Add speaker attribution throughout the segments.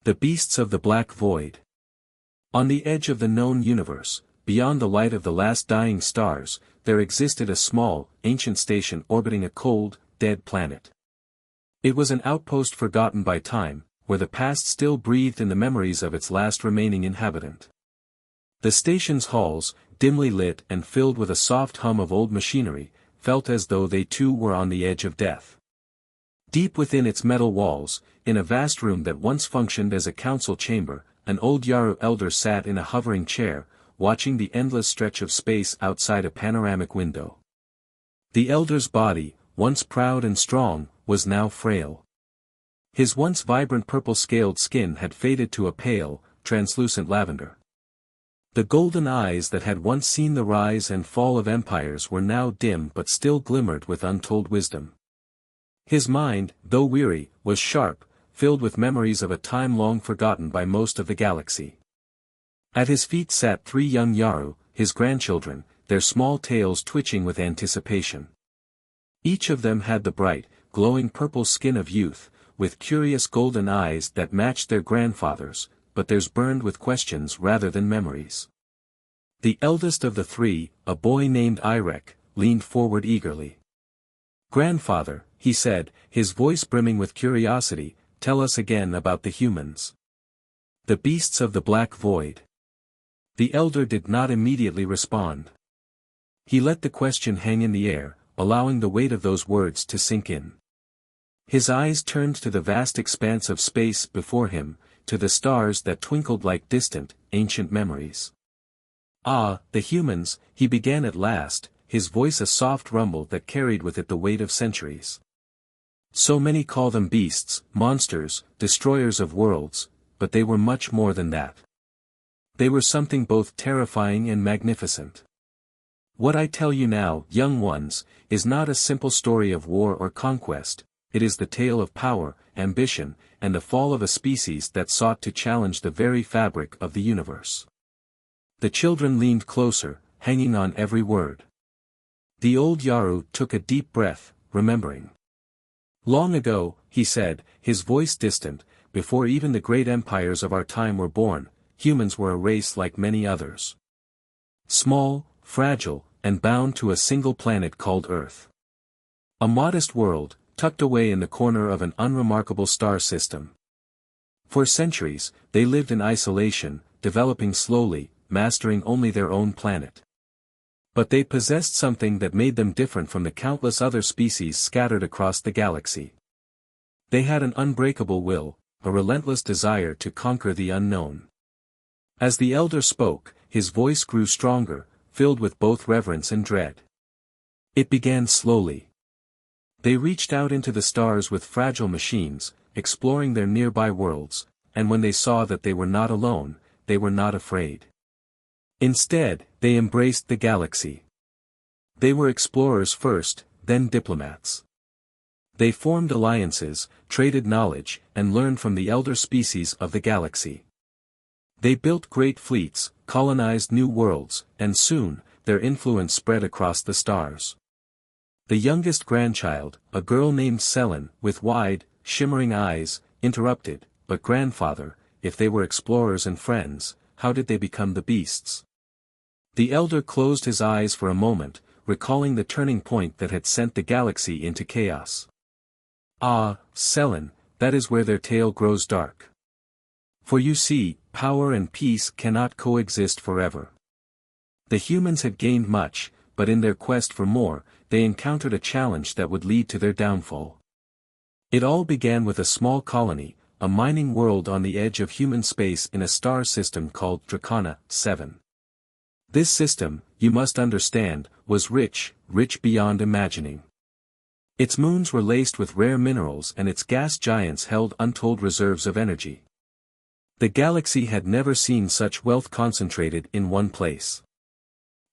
Speaker 1: The beasts of the black void. On the edge of the known universe, beyond the light of the last dying stars, there existed a small, ancient station orbiting a cold, dead planet. It was an outpost forgotten by time, where the past still breathed in the memories of its last remaining inhabitant. The station's halls, dimly lit and filled with a soft hum of old machinery, felt as though they too were on the edge of death. Deep within its metal walls, in a vast room that once functioned as a council chamber, an old Yaru elder sat in a hovering chair, watching the endless stretch of space outside a panoramic window. The elder's body, once proud and strong, was now frail. His once vibrant purple-scaled skin had faded to a pale, translucent lavender. The golden eyes that had once seen the rise and fall of empires were now dim but still glimmered with untold wisdom. His mind, though weary, was sharp, filled with memories of a time long forgotten by most of the galaxy. At his feet sat 3 young Yaru, his grandchildren, their small tails twitching with anticipation. Each of them had the bright, glowing purple skin of youth, with curious golden eyes that matched their grandfather's, but theirs burned with questions rather than memories. The eldest of the 3, a boy named Irek, leaned forward eagerly. "Grandfather," he said, his voice brimming with curiosity, "tell us again about the humans. The beasts of the black void." The elder did not immediately respond. He let the question hang in the air, allowing the weight of those words to sink in. His eyes turned to the vast expanse of space before him, to the stars that twinkled like distant, ancient memories. "Ah, the humans," he began at last, his voice a soft rumble that carried with it the weight of centuries. "So many call them beasts, monsters, destroyers of worlds, but they were much more than that. They were something both terrifying and magnificent. What I tell you now, young ones, is not a simple story of war or conquest, it is the tale of power, ambition, and the fall of a species that sought to challenge the very fabric of the universe." The children leaned closer, hanging on every word. The old Yaru took a deep breath, remembering. "Long ago," he said, his voice distant, "before even the great empires of our time were born, humans were a race like many others. Small, fragile, and bound to a single planet called Earth. A modest world, tucked away in the corner of an unremarkable star system. For centuries, they lived in isolation, developing slowly, mastering only their own planet. But they possessed something that made them different from the countless other species scattered across the galaxy. They had an unbreakable will, a relentless desire to conquer the unknown." As the elder spoke, his voice grew stronger, filled with both reverence and dread. It began slowly. They reached out into the stars with fragile machines, exploring their nearby worlds, and when they saw that they were not alone, they were not afraid. Instead, they embraced the galaxy. They were explorers first, then diplomats. They formed alliances, traded knowledge, and learned from the elder species of the galaxy. They built great fleets, colonized new worlds, and soon, their influence spread across the stars. The youngest grandchild, a girl named Selen, with wide, shimmering eyes, interrupted, "But grandfather, if they were explorers and friends, how did they become the beasts?" The elder closed his eyes for a moment, recalling the turning point that had sent the galaxy into chaos. "Ah, Selen, that is where their tale grows dark. For you see, power and peace cannot coexist forever. The humans had gained much, but in their quest for more, they encountered a challenge that would lead to their downfall. It all began with a small colony, a mining world on the edge of human space in a star system called Dracana 7. This system, you must understand, was rich beyond imagining. Its moons were laced with rare minerals and its gas giants held untold reserves of energy. The galaxy had never seen such wealth concentrated in one place.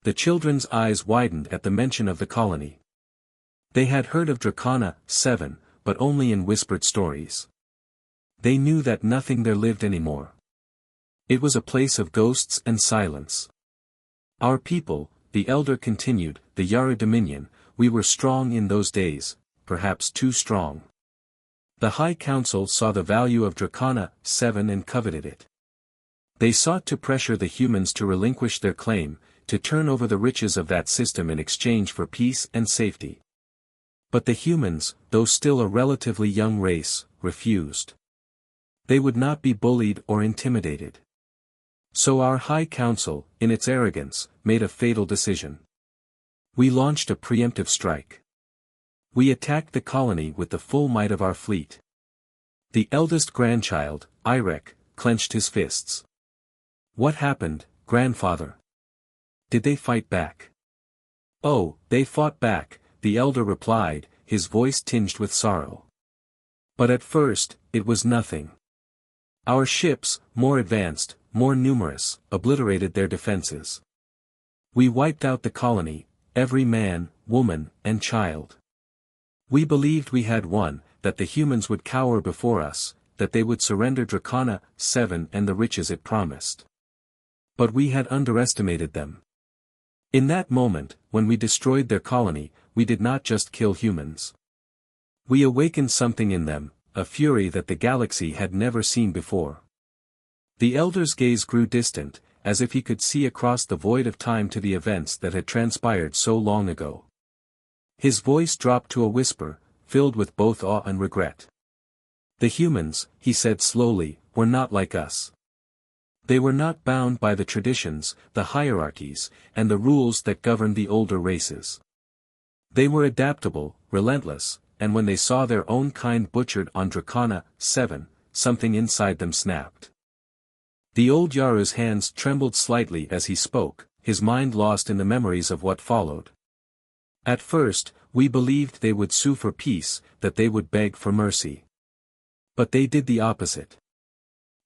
Speaker 1: The children's eyes widened at the mention of the colony. They had heard of Dracana 7, but only in whispered stories. They knew that nothing there lived anymore. It was a place of ghosts and silence. "Our people," the elder continued, "the Yaru Dominion, we were strong in those days, perhaps too strong. The High Council saw the value of Dracana 7 and coveted it. They sought to pressure the humans to relinquish their claim, to turn over the riches of that system in exchange for peace and safety. But the humans, though still a relatively young race, refused. They would not be bullied or intimidated. So our High Council, in its arrogance, made a fatal decision. We launched a preemptive strike. We attacked the colony with the full might of our fleet. The eldest grandchild, Irek, clenched his fists. What happened, grandfather? Did they fight back? Oh, they fought back, the elder replied, his voice tinged with sorrow. But at first, it was nothing. Our ships, more advanced, more numerous, obliterated their defenses. We wiped out the colony, every man, woman, and child. We believed we had won, that the humans would cower before us, that they would surrender Dracana 7 and the riches it promised. But we had underestimated them. In that moment, when we destroyed their colony, we did not just kill humans. We awakened something in them, a fury that the galaxy had never seen before. The elder's gaze grew distant, as if he could see across the void of time to the events that had transpired so long ago. His voice dropped to a whisper, filled with both awe and regret. The humans, he said slowly, were not like us. They were not bound by the traditions, the hierarchies, and the rules that governed the older races. They were adaptable, relentless, and when they saw their own kind butchered on Dracana 7, something inside them snapped. The old Yaru's hands trembled slightly as he spoke, his mind lost in the memories of what followed. At first, we believed they would sue for peace, that they would beg for mercy. But they did the opposite.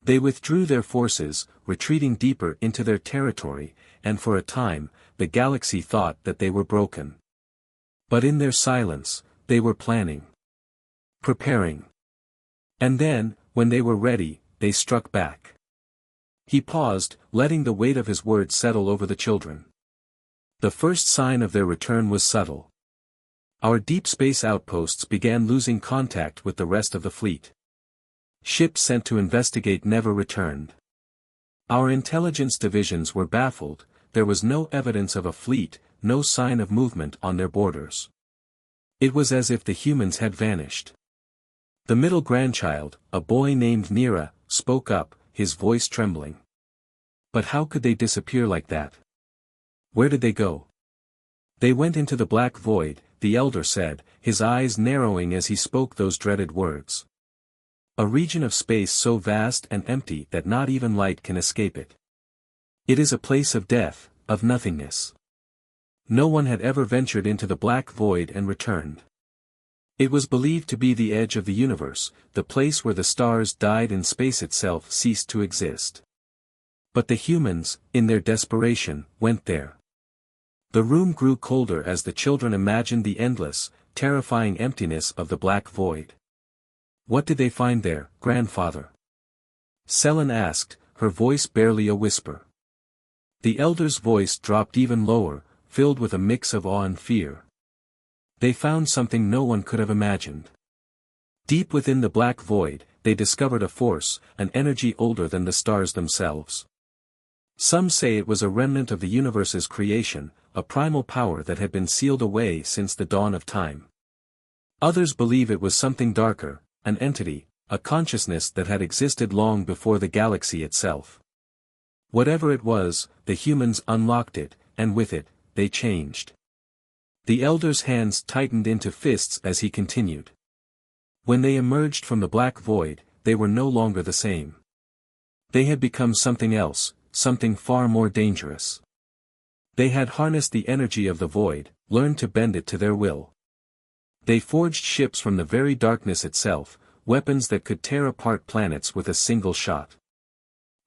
Speaker 1: They withdrew their forces, retreating deeper into their territory, and for a time, the galaxy thought that they were broken. But in their silence, they were planning. Preparing. And then, when they were ready, they struck back. He paused, letting the weight of his words settle over the children. The first sign of their return was subtle. Our deep space outposts began losing contact with the rest of the fleet. Ships sent to investigate never returned. Our intelligence divisions were baffled, there was no evidence of a fleet, no sign of movement on their borders. It was as if the humans had vanished. The middle grandchild, a boy named Nira, spoke up, his voice trembling. But how could they disappear like that? Where did they go? They went into the black void, the elder said, his eyes narrowing as he spoke those dreaded words. A region of space so vast and empty that not even light can escape it. It is a place of death, of nothingness. No one had ever ventured into the black void and returned. It was believed to be the edge of the universe, the place where the stars died and space itself ceased to exist. But the humans, in their desperation, went there. The room grew colder as the children imagined the endless, terrifying emptiness of the black void. What did they find there, grandfather? Selen asked, her voice barely a whisper. The elder's voice dropped even lower, filled with a mix of awe and fear. They found something no one could have imagined. Deep within the black void, they discovered a force, an energy older than the stars themselves. Some say it was a remnant of the universe's creation, a primal power that had been sealed away since the dawn of time. Others believe it was something darker, an entity, a consciousness that had existed long before the galaxy itself. Whatever it was, the humans unlocked it, and with it, they changed. The elder's hands tightened into fists as he continued. When they emerged from the black void, they were no longer the same. They had become something else, something far more dangerous. They had harnessed the energy of the void, learned to bend it to their will. They forged ships from the very darkness itself, weapons that could tear apart planets with a single shot.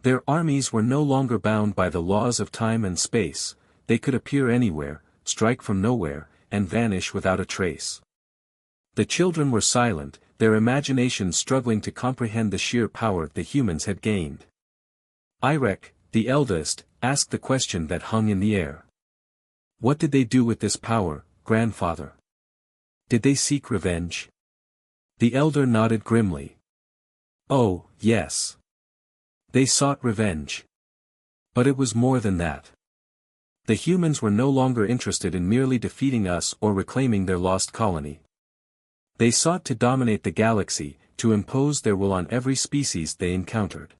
Speaker 1: Their armies were no longer bound by the laws of time and space, they could appear anywhere, strike from nowhere, and vanish without a trace. The children were silent, their imaginations struggling to comprehend the sheer power the humans had gained. Irek, the eldest, asked the question that hung in the air. What did they do with this power, grandfather? Did they seek revenge? The elder nodded grimly. Oh, yes. They sought revenge. But it was more than that. The humans were no longer interested in merely defeating us or reclaiming their lost colony. They sought to dominate the galaxy, to impose their will on every species they encountered.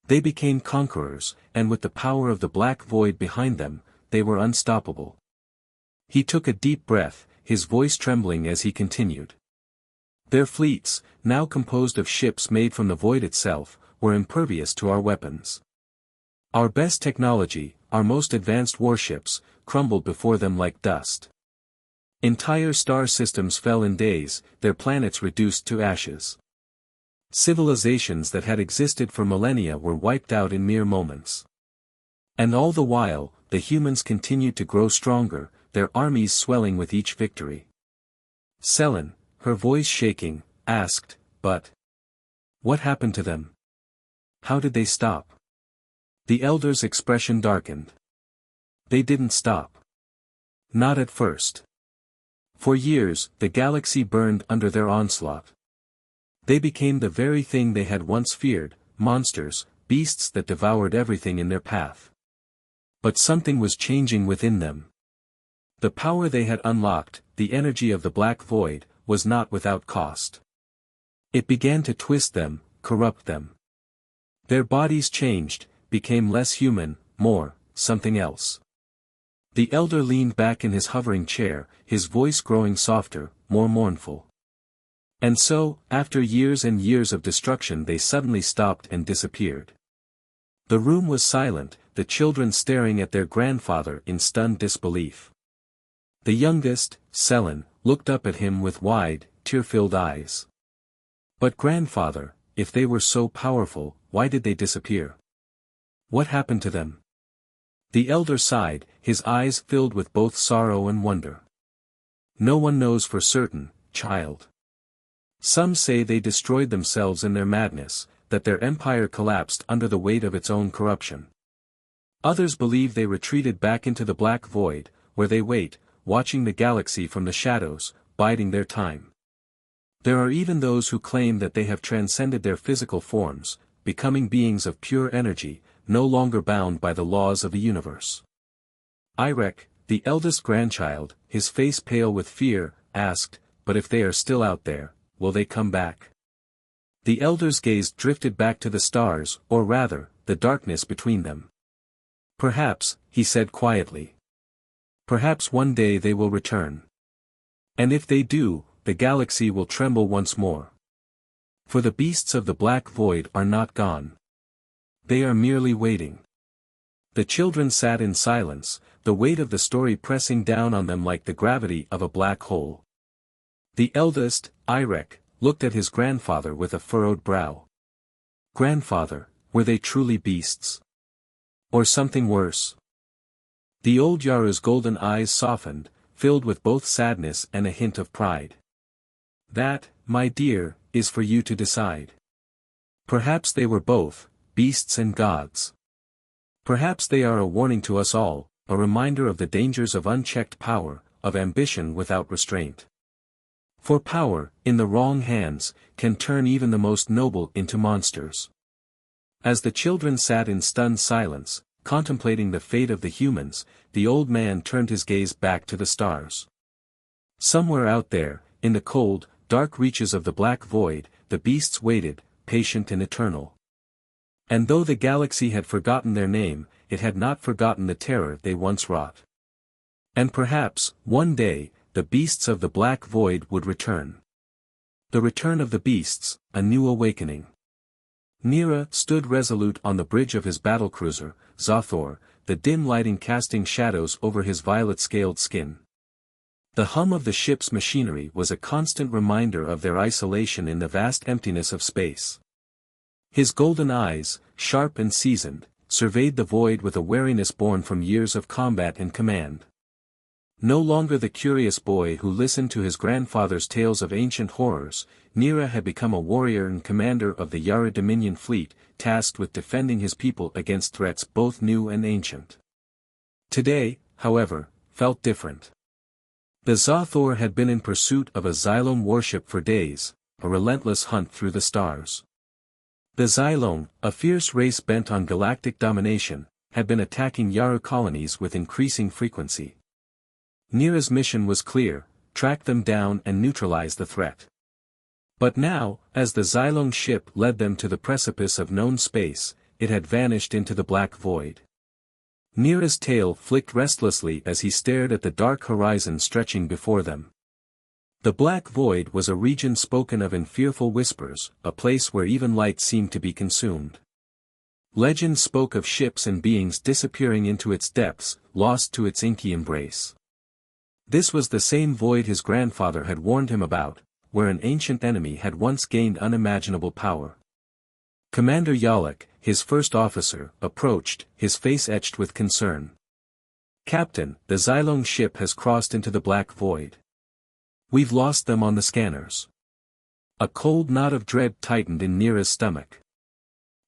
Speaker 1: They became conquerors, and with the power of the black void behind them, they were unstoppable. He took a deep breath, his voice trembling as he continued. Their fleets, now composed of ships made from the void itself, were impervious to our weapons. Our best technology, our most advanced warships, crumbled before them like dust. Entire star systems fell in days, their planets reduced to ashes. Civilizations that had existed for millennia were wiped out in mere moments. And all the while, the humans continued to grow stronger, their armies swelling with each victory. Selen, her voice shaking, asked, "But what happened to them? How did they stop?" The elder's expression darkened. They didn't stop. Not at first. For years, the galaxy burned under their onslaught. They became the very thing they had once feared, monsters, beasts that devoured everything in their path. But something was changing within them. The power they had unlocked, the energy of the black void, was not without cost. It began to twist them, corrupt them. Their bodies changed, became less human, more, something else. The elder leaned back in his hovering chair, his voice growing softer, more mournful. And so, after years and years of destruction, they suddenly stopped and disappeared. The room was silent, the children staring at their grandfather in stunned disbelief. The youngest, Selen, looked up at him with wide, tear-filled eyes. "But grandfather, if they were so powerful, why did they disappear? What happened to them?" The elder sighed, his eyes filled with both sorrow and wonder. "No one knows for certain, child. Some say they destroyed themselves in their madness, that their empire collapsed under the weight of its own corruption. Others believe they retreated back into the black void, where they wait, watching the galaxy from the shadows, biding their time. There are even those who claim that they have transcended their physical forms, becoming beings of pure energy, no longer bound by the laws of the universe." Irek, the eldest grandchild, his face pale with fear, asked, "But if they are still out there, will they come back?" The elder's gaze drifted back to the stars, or rather, the darkness between them. "Perhaps," he said quietly. "Perhaps one day they will return. And if they do, the galaxy will tremble once more. For the beasts of the black void are not gone. They are merely waiting." The children sat in silence, the weight of the story pressing down on them like the gravity of a black hole. The eldest, Irek, looked at his grandfather with a furrowed brow. "Grandfather, were they truly beasts? Or something worse?" The old Yaru's golden eyes softened, filled with both sadness and a hint of pride. "That, my dear, is for you to decide. Perhaps they were both, beasts and gods. Perhaps they are a warning to us all, a reminder of the dangers of unchecked power, of ambition without restraint. For power, in the wrong hands, can turn even the most noble into monsters." As the children sat in stunned silence, contemplating the fate of the humans, the old man turned his gaze back to the stars. Somewhere out there, in the cold, dark reaches of the black void, the beasts waited, patient and eternal. And though the galaxy had forgotten their name, it had not forgotten the terror they once wrought. And perhaps, one day, the beasts of the black void would return. The return of the beasts, a new awakening. Nira stood resolute on the bridge of his battlecruiser, Zathor, the dim lighting casting shadows over his violet-scaled skin. The hum of the ship's machinery was a constant reminder of their isolation in the vast emptiness of space. His golden eyes, sharp and seasoned, surveyed the void with a wariness born from years of combat and command. No longer the curious boy who listened to his grandfather's tales of ancient horrors, Nira had become a warrior and commander of the Yara Dominion fleet, tasked with defending his people against threats both new and ancient. Today, however, felt different. The Zathor had been in pursuit of a Xylem warship for days, a relentless hunt through the stars. The Xylong, a fierce race bent on galactic domination, had been attacking Yaru colonies with increasing frequency. Nira's mission was clear: track them down and neutralize the threat. But now, as the Xylong ship led them to the precipice of known space, it had vanished into the black void. Nira's tail flicked restlessly as he stared at the dark horizon stretching before them. The black void was a region spoken of in fearful whispers, a place where even light seemed to be consumed. Legends spoke of ships and beings disappearing into its depths, lost to its inky embrace. This was the same void his grandfather had warned him about, where an ancient enemy had once gained unimaginable power. Commander Yalak, his first officer, approached, his face etched with concern. "Captain, the Xylong ship has crossed into the black void. We've lost them on the scanners." A cold knot of dread tightened in Nira's stomach.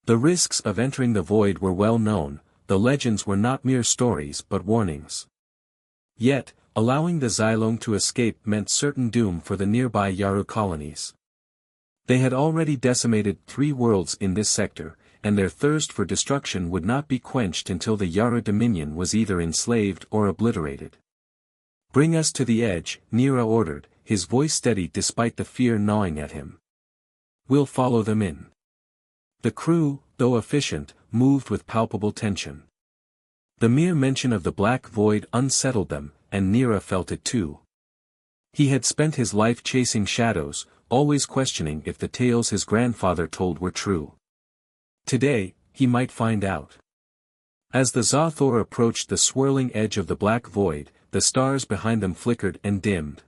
Speaker 1: The risks of entering the void were well known, the legends were not mere stories but warnings. Yet, allowing the Xylong to escape meant certain doom for the nearby Yaru colonies. They had already decimated 3 worlds in this sector, and their thirst for destruction would not be quenched until the Yaru dominion was either enslaved or obliterated. "Bring us to the edge," Nira ordered, his voice steady despite the fear gnawing at him. "We'll follow them in." The crew, though efficient, moved with palpable tension. The mere mention of the black void unsettled them, and Nira felt it too. He had spent his life chasing shadows, always questioning if the tales his grandfather told were true. Today, he might find out. As the Zathor approached the swirling edge of the black void, the stars behind them flickered and dimmed.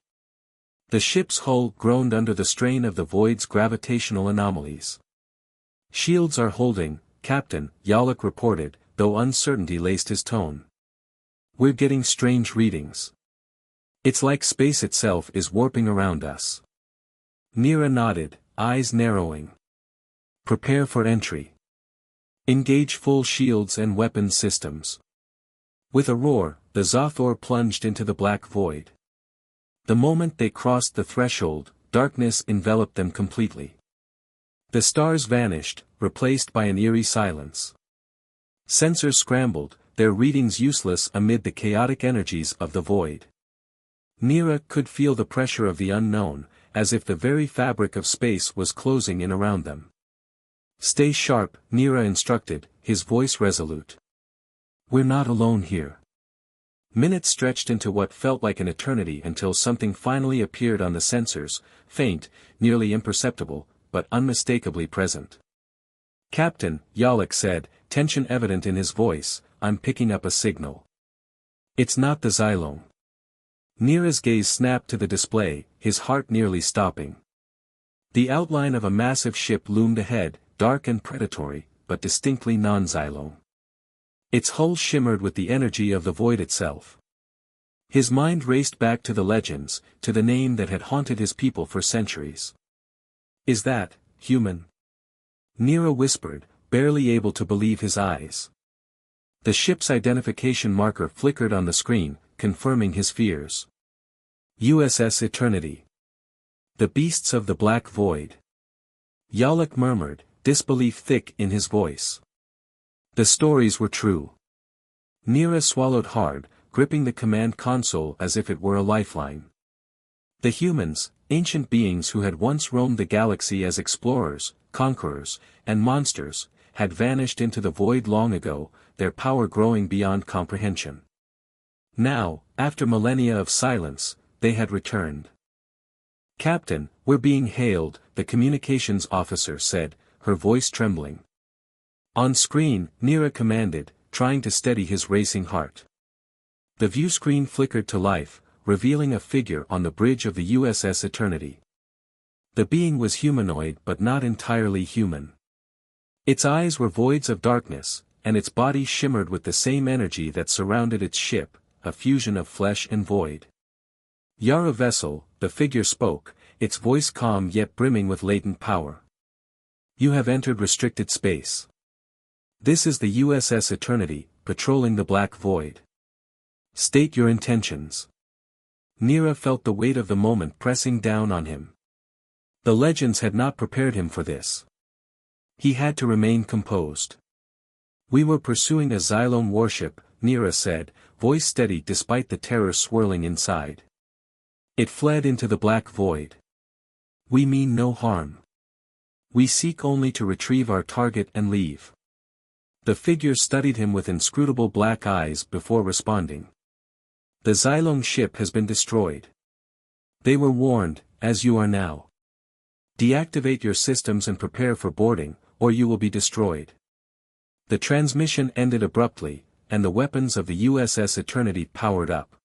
Speaker 1: The ship's hull groaned under the strain of the void's gravitational anomalies. "Shields are holding, Captain," Yalak reported, though uncertainty laced his tone. "We're getting strange readings. It's like space itself is warping around us." Nira nodded, eyes narrowing. "Prepare for entry. Engage full shields and weapons systems." With a roar, the Zathor plunged into the black void. The moment they crossed the threshold, darkness enveloped them completely. The stars vanished, replaced by an eerie silence. Sensors scrambled, their readings useless amid the chaotic energies of the void. Nira could feel the pressure of the unknown, as if the very fabric of space was closing in around them. "Stay sharp," Nira instructed, his voice resolute. "We're not alone here." Minutes stretched into what felt like an eternity until something finally appeared on the sensors, faint, nearly imperceptible, but unmistakably present. "Captain," Yalak said, tension evident in his voice, "I'm picking up a signal. It's not the Xylong." Nira's gaze snapped to the display, his heart nearly stopping. The outline of a massive ship loomed ahead, dark and predatory, but distinctly non-Xylong. Its hull shimmered with the energy of the void itself. His mind raced back to the legends, to the name that had haunted his people for centuries. "Is that human?" Nira whispered, barely able to believe his eyes. The ship's identification marker flickered on the screen, confirming his fears. "USS Eternity. The beasts of the black void." Yalak murmured, disbelief thick in his voice. The stories were true. Nira swallowed hard, gripping the command console as if it were a lifeline. The humans, ancient beings who had once roamed the galaxy as explorers, conquerors, and monsters, had vanished into the void long ago, their power growing beyond comprehension. Now, after millennia of silence, they had returned. "Captain, we're being hailed," the communications officer said, her voice trembling. On screen, Nira commanded, trying to steady his racing heart. The view screen flickered to life, revealing a figure on the bridge of the USS Eternity. The being was humanoid but not entirely human. Its eyes were voids of darkness, and its body shimmered with the same energy that surrounded its ship, a fusion of flesh and void. "Yara vessel," the figure spoke, its voice calm yet brimming with latent power. "You have entered restricted space. This is the USS Eternity, patrolling the black void. State your intentions." Nira felt the weight of the moment pressing down on him. The legends had not prepared him for this. He had to remain composed. "We were pursuing a Xylome warship," Nira said, voice steady despite the terror swirling inside. "It fled into the black void. We mean no harm. We seek only to retrieve our target and leave." The figure studied him with inscrutable black eyes before responding. "The Xylome ship has been destroyed. They were warned, as you are now. Deactivate your systems and prepare for boarding, or you will be destroyed." The transmission ended abruptly, and the weapons of the USS Eternity powered up.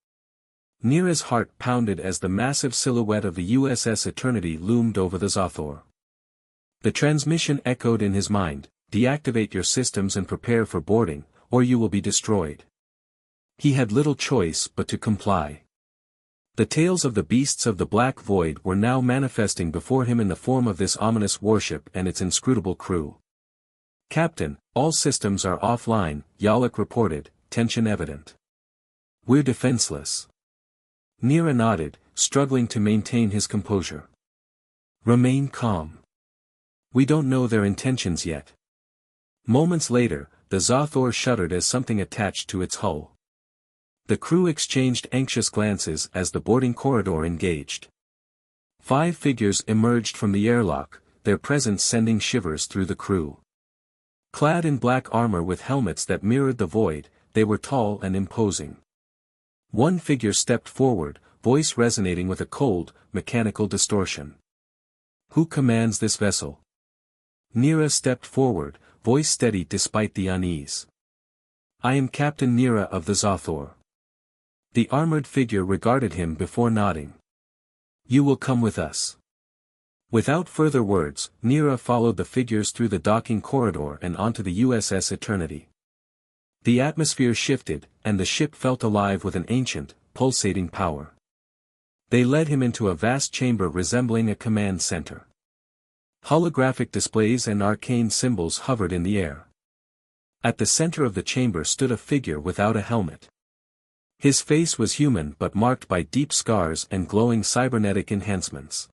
Speaker 1: Nira's heart pounded as the massive silhouette of the USS Eternity loomed over the Zathor. The transmission echoed in his mind, "Deactivate your systems and prepare for boarding, or you will be destroyed." He had little choice but to comply. The tails of the beasts of the Black Void were now manifesting before him in the form of this ominous warship and its inscrutable crew. "Captain, all systems are offline," Yalak reported, tension evident. "We're defenseless." Nira nodded, struggling to maintain his composure. "Remain calm. We don't know their intentions yet." Moments later, the Zathor shuddered as something attached to its hull. The crew exchanged anxious glances as the boarding corridor engaged. 5 figures emerged from the airlock, their presence sending shivers through the crew. Clad in black armor with helmets that mirrored the void, they were tall and imposing. One figure stepped forward, voice resonating with a cold, mechanical distortion. "Who commands this vessel?" Nira stepped forward, voice steady despite the unease. "I am Captain Nira of the Zathor." The armored figure regarded him before nodding. "You will come with us." Without further words, Nira followed the figures through the docking corridor and onto the USS Eternity. The atmosphere shifted, and the ship felt alive with an ancient, pulsating power. They led him into a vast chamber resembling a command center. Holographic displays and arcane symbols hovered in the air. At the center of the chamber stood a figure without a helmet. His face was human but marked by deep scars and glowing cybernetic enhancements.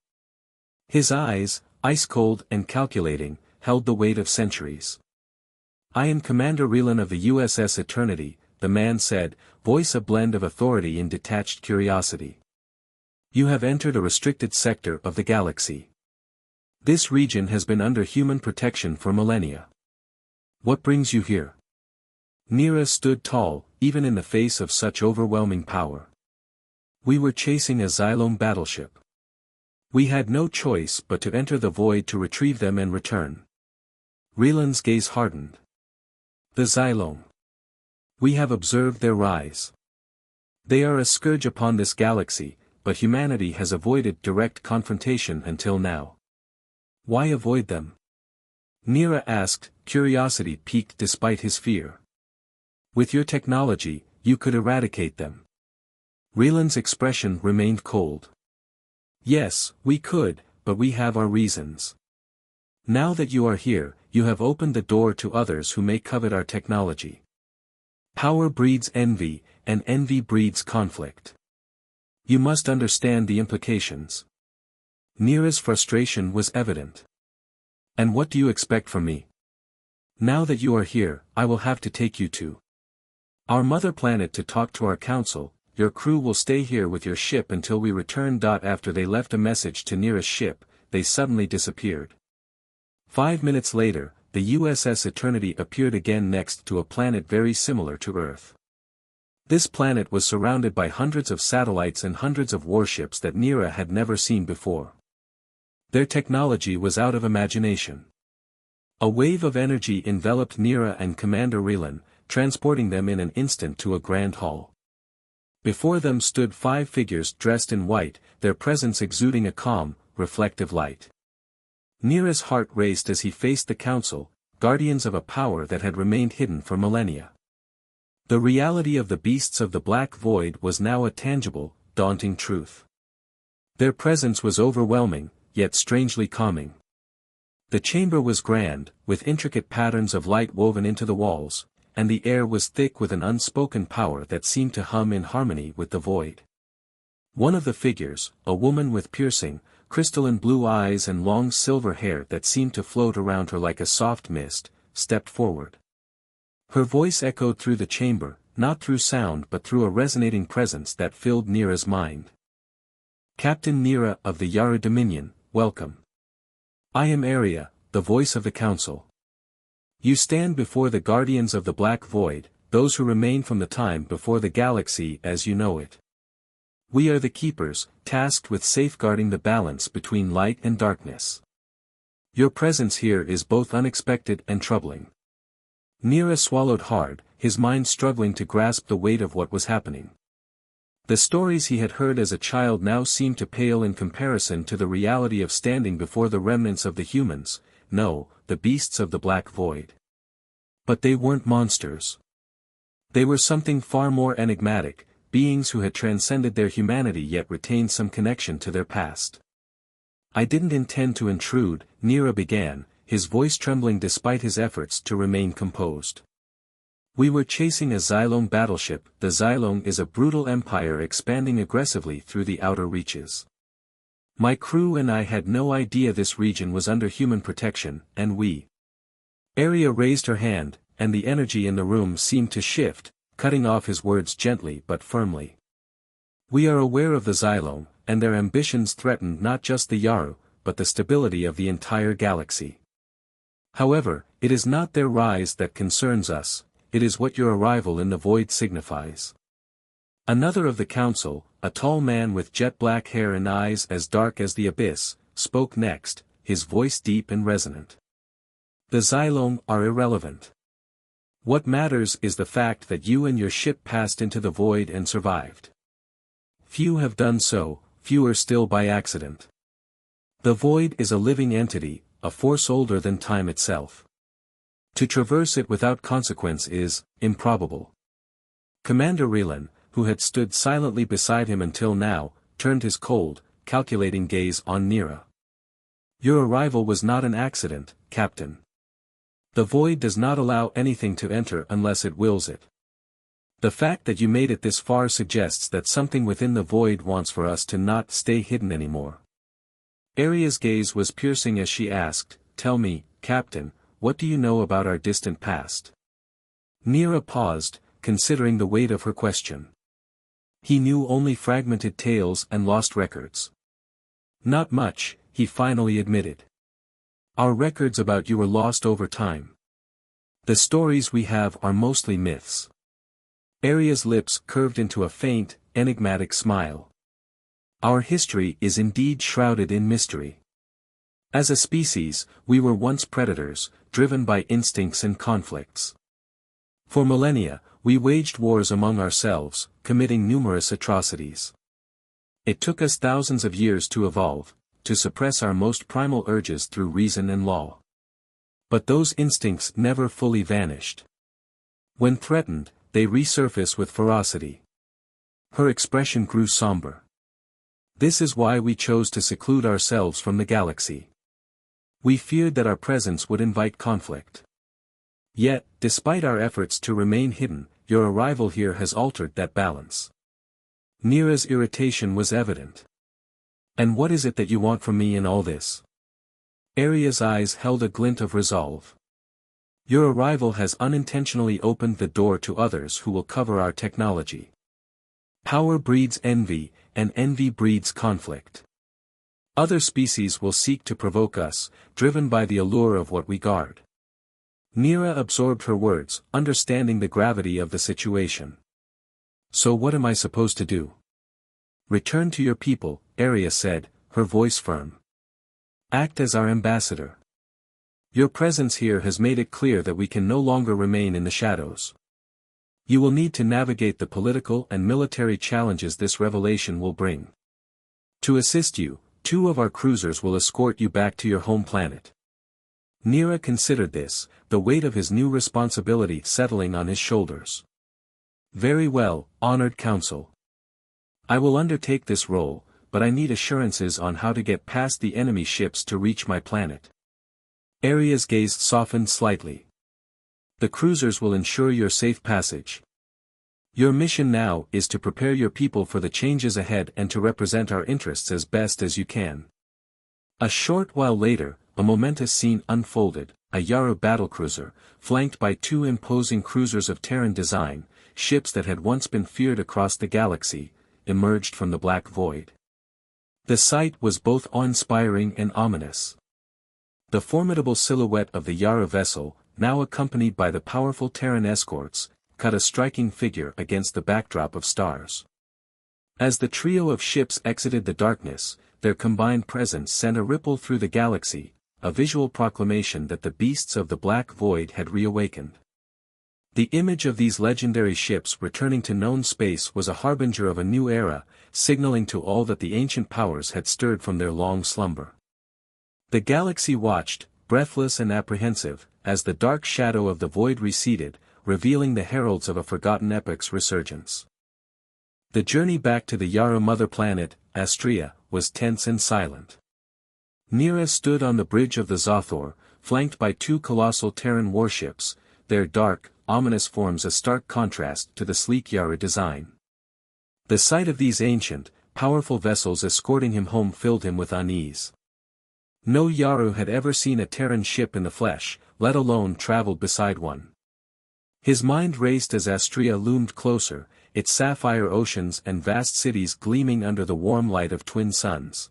Speaker 1: His eyes, ice-cold and calculating, held the weight of centuries. "I am Commander Relan of the USS Eternity," the man said, voice a blend of authority and detached curiosity. "You have entered a restricted sector of the galaxy. This region has been under human protection for millennia. What brings you here?" Nira stood tall, even in the face of such overwhelming power. "We were chasing a Xylome battleship. We had no choice but to enter the void to retrieve them and return." Relan's gaze hardened. "The Xylome. We have observed their rise. They are a scourge upon this galaxy, but humanity has avoided direct confrontation until now." "Why avoid them?" Nira asked, curiosity piqued despite his fear. "With your technology, you could eradicate them." Relan's expression remained cold. "Yes, we could, but we have our reasons. Now that you are here, you have opened the door to others who may covet our technology. Power breeds envy, and envy breeds conflict. You must understand the implications." Nira's frustration was evident. "And what do you expect from me? Now that you are here, I will have to take you to our mother planet to talk to our council. Your crew will stay here with your ship until we return." After they left a message to Nira's ship, they suddenly disappeared. 5 minutes later, the USS Eternity appeared again next to a planet very similar to Earth. This planet was surrounded by hundreds of satellites and hundreds of warships that Nira had never seen before. Their technology was out of imagination. A wave of energy enveloped Nira and Commander Relan, transporting them in an instant to a grand hall. Before them stood 5 figures dressed in white, their presence exuding a calm, reflective light. Nira's heart raced as he faced the council, guardians of a power that had remained hidden for millennia. The reality of the beasts of the Black Void was now a tangible, daunting truth. Their presence was overwhelming, yet strangely calming. The chamber was grand, with intricate patterns of light woven into the walls, and the air was thick with an unspoken power that seemed to hum in harmony with the void. One of the figures, a woman with piercing, crystalline blue eyes and long silver hair that seemed to float around her like a soft mist, stepped forward. Her voice echoed through the chamber, not through sound but through a resonating presence that filled Nira's mind. "Captain Nira of the Yara Dominion, welcome. I am Aria, the voice of the council. You stand before the guardians of the Black Void, those who remain from the time before the galaxy as you know it. We are the keepers, tasked with safeguarding the balance between light and darkness. Your presence here is both unexpected and troubling." Nira swallowed hard, his mind struggling to grasp the weight of what was happening. The stories he had heard as a child now seemed to pale in comparison to the reality of standing before the remnants of the humans, no, the beasts of the Black Void. But they weren't monsters. They were something far more enigmatic, beings who had transcended their humanity yet retained some connection to their past. "I didn't intend to intrude," Nira began, his voice trembling despite his efforts to remain composed. "We were chasing a Xylong battleship. The Xylong is a brutal empire expanding aggressively through the outer reaches. My crew and I had no idea this region was under human protection, and we—" Aria raised her hand, and the energy in the room seemed to shift, cutting off his words gently but firmly. "We are aware of the Xylong, and their ambitions threaten not just the Yaru, but the stability of the entire galaxy. However, it is not their rise that concerns us, it is what your arrival in the void signifies." Another of the council, a tall man with jet-black hair and eyes as dark as the abyss, spoke next, his voice deep and resonant. "The Xylong are irrelevant. What matters is the fact that you and your ship passed into the void and survived. Few have done so, fewer still by accident. The void is a living entity, a force older than time itself. To traverse it without consequence is improbable." Commander Relan, who had stood silently beside him until now, turned his cold, calculating gaze on Nira. "Your arrival was not an accident, Captain. The void does not allow anything to enter unless it wills it. The fact that you made it this far suggests that something within the void wants for us to not stay hidden anymore." Aria's gaze was piercing as she asked, "Tell me, Captain, what do you know about our distant past?" Nira paused, considering the weight of her question. He knew only fragmented tales and lost records. "Not much," he finally admitted. "Our records about you were lost over time. The stories we have are mostly myths." Aria's lips curved into a faint, enigmatic smile. "Our history is indeed shrouded in mystery. As a species, we were once predators, driven by instincts and conflicts. For millennia, we waged wars among ourselves, committing numerous atrocities. It took us thousands of years to evolve, to suppress our most primal urges through reason and law. But those instincts never fully vanished. When threatened, they resurface with ferocity." Her expression grew somber. "This is why we chose to seclude ourselves from the galaxy. We feared that our presence would invite conflict. Yet, despite our efforts to remain hidden, your arrival here has altered that balance." Nira's irritation was evident. "And what is it that you want from me in all this?" Aria's eyes held a glint of resolve. "Your arrival has unintentionally opened the door to others who will cover our technology. Power breeds envy, and envy breeds conflict. Other species will seek to provoke us, driven by the allure of what we guard." Nira absorbed her words, understanding the gravity of the situation. "So what am I supposed to do?" "Return to your people," Aria said, her voice firm. "Act as our ambassador. Your presence here has made it clear that we can no longer remain in the shadows. You will need to navigate the political and military challenges this revelation will bring. To assist you, 2 of our cruisers will escort you back to your home planet." Nira considered this, the weight of his new responsibility settling on his shoulders. "Very well, honored council. I will undertake this role, but I need assurances on how to get past the enemy ships to reach my planet." Aria's gaze softened slightly. "The cruisers will ensure your safe passage. Your mission now is to prepare your people for the changes ahead and to represent our interests as best as you can." A short while later, a momentous scene unfolded. A Yarrow battlecruiser, flanked by two imposing cruisers of Terran design, ships that had once been feared across the galaxy, emerged from the black void. The sight was both awe-inspiring and ominous. The formidable silhouette of the Yarrow vessel, now accompanied by the powerful Terran escorts, cut a striking figure against the backdrop of stars. As the trio of ships exited the darkness, their combined presence sent a ripple through the galaxy, a visual proclamation that the beasts of the black void had reawakened. The image of these legendary ships returning to known space was a harbinger of a new era, signaling to all that the ancient powers had stirred from their long slumber. The galaxy watched, breathless and apprehensive, as the dark shadow of the void receded, revealing the heralds of a forgotten epoch's resurgence. The journey back to the Yarrow mother planet, Astrea, was tense and silent. Nira stood on the bridge of the Zothor, flanked by two colossal Terran warships, their dark, ominous forms a stark contrast to the sleek Yarrow design. The sight of these ancient, powerful vessels escorting him home filled him with unease. No Yarrow had ever seen a Terran ship in the flesh, let alone traveled beside one. His mind raced as Astrea loomed closer, its sapphire oceans and vast cities gleaming under the warm light of twin suns.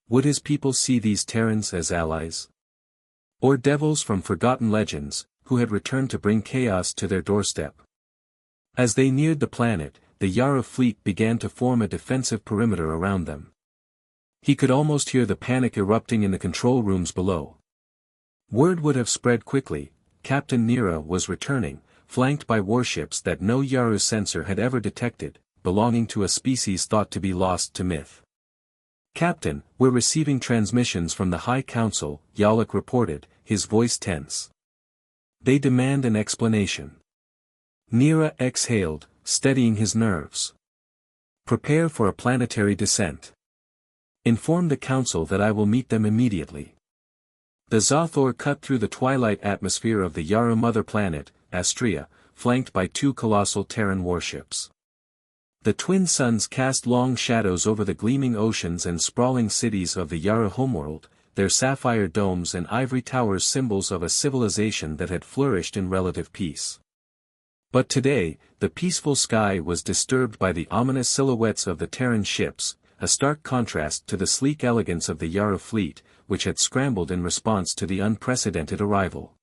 Speaker 1: Would his people see these Terrans as allies? Or devils from forgotten legends, who had returned to bring chaos to their doorstep? As they neared the planet, the Yarrow fleet began to form a defensive perimeter around them. He could almost hear the panic erupting in the control rooms below. Word would have spread quickly. Captain Nira was returning, flanked by warships that no Yarrow sensor had ever detected, belonging to a species thought to be lost to myth. "Captain, we're receiving transmissions from the High Council," Yaluk reported, his voice tense. "They demand an explanation." Nira exhaled, steadying his nerves. "Prepare for a planetary descent. Inform the Council that I will meet them immediately." The Zothor cut through the twilight atmosphere of the Yarrow mother planet, Astrea, flanked by two colossal Terran warships. The twin suns cast long shadows over the gleaming oceans and sprawling cities of the Yarrow homeworld, their sapphire domes and ivory towers symbols of a civilization that had flourished in relative peace. But today, the peaceful sky was disturbed by the ominous silhouettes of the Terran ships, a stark contrast to the sleek elegance of the Yarrow fleet, which had scrambled in response to the unprecedented arrival.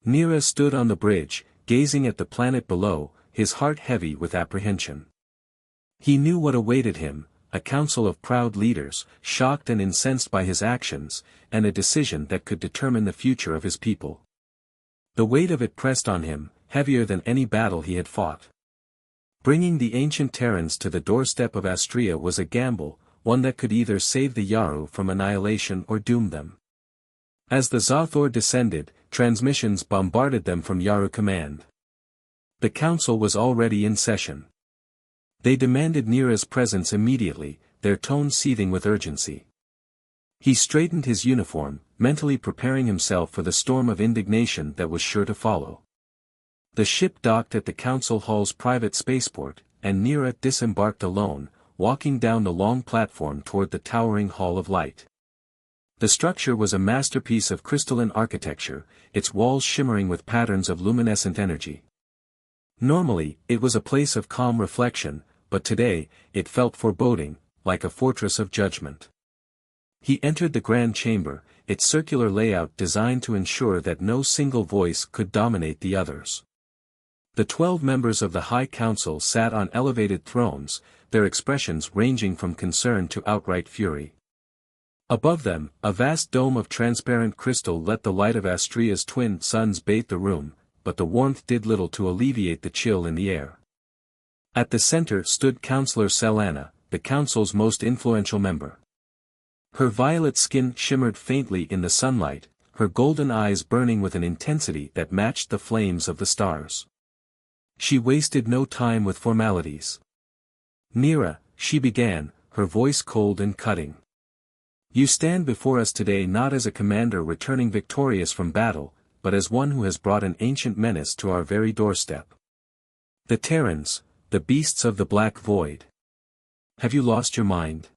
Speaker 1: Nira stood on the bridge, gazing at the planet below, his heart heavy with apprehension. He knew what awaited him, a council of proud leaders, shocked and incensed by his actions, and a decision that could determine the future of his people. The weight of it pressed on him, heavier than any battle he had fought. Bringing the ancient Terrans to the doorstep of Astrea was a gamble, one that could either save the Yarrow from annihilation or doom them. As the Zothor descended, transmissions bombarded them from Yarrow Command. The council was already in session. They demanded Nira's presence immediately, their tone seething with urgency. He straightened his uniform, mentally preparing himself for the storm of indignation that was sure to follow. The ship docked at the council hall's private spaceport, and Nira disembarked alone, walking down the long platform toward the towering Hall of Light. The structure was a masterpiece of crystalline architecture, its walls shimmering with patterns of luminescent energy. Normally, it was a place of calm reflection, but today, it felt foreboding, like a fortress of judgment. He entered the grand chamber, its circular layout designed to ensure that no single voice could dominate the others. The 12 members of the High Council sat on elevated thrones, their expressions ranging from concern to outright fury. Above them, a vast dome of transparent crystal let the light of Astrea's twin suns bathe the room, but the warmth did little to alleviate the chill in the air. At the center stood Counselor Selana, the council's most influential member. Her violet skin shimmered faintly in the sunlight, her golden eyes burning with an intensity that matched the flames of the stars. She wasted no time with formalities. "Nira," she began, her voice cold and cutting. "You stand before us today not as a commander returning victorious from battle, but as one who has brought an ancient menace to our very doorstep. The Terrans, the beasts of the black void. Have you lost your mind?"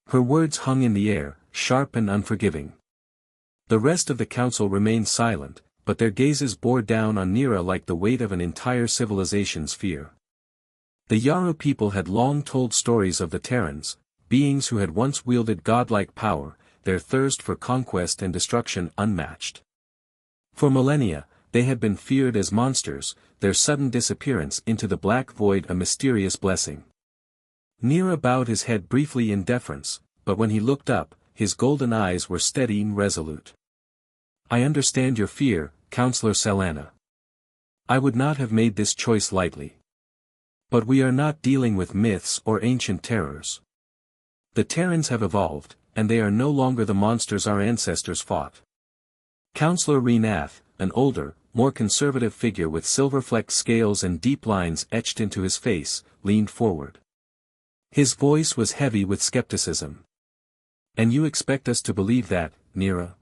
Speaker 1: Her words hung in the air, sharp and unforgiving. The rest of the council remained silent, but their gazes bore down on Nira like the weight of an entire civilization's fear. The Yaru people had long told stories of the Terrans, beings who had once wielded godlike power, their thirst for conquest and destruction unmatched. For millennia, they had been feared as monsters, their sudden disappearance into the black void a mysterious blessing. Nira bowed his head briefly in deference, but when he looked up, his golden eyes were steady and resolute. "I understand your fear, Counselor Selana. I would not have made this choice lightly. But we are not dealing with myths or ancient terrors. The Terrans have evolved, and they are no longer the monsters our ancestors fought." Counselor Renath, an older, more conservative figure with silver-flecked scales and deep lines etched into his face, leaned forward. His voice was heavy with skepticism. "And you expect us to believe that, Nira?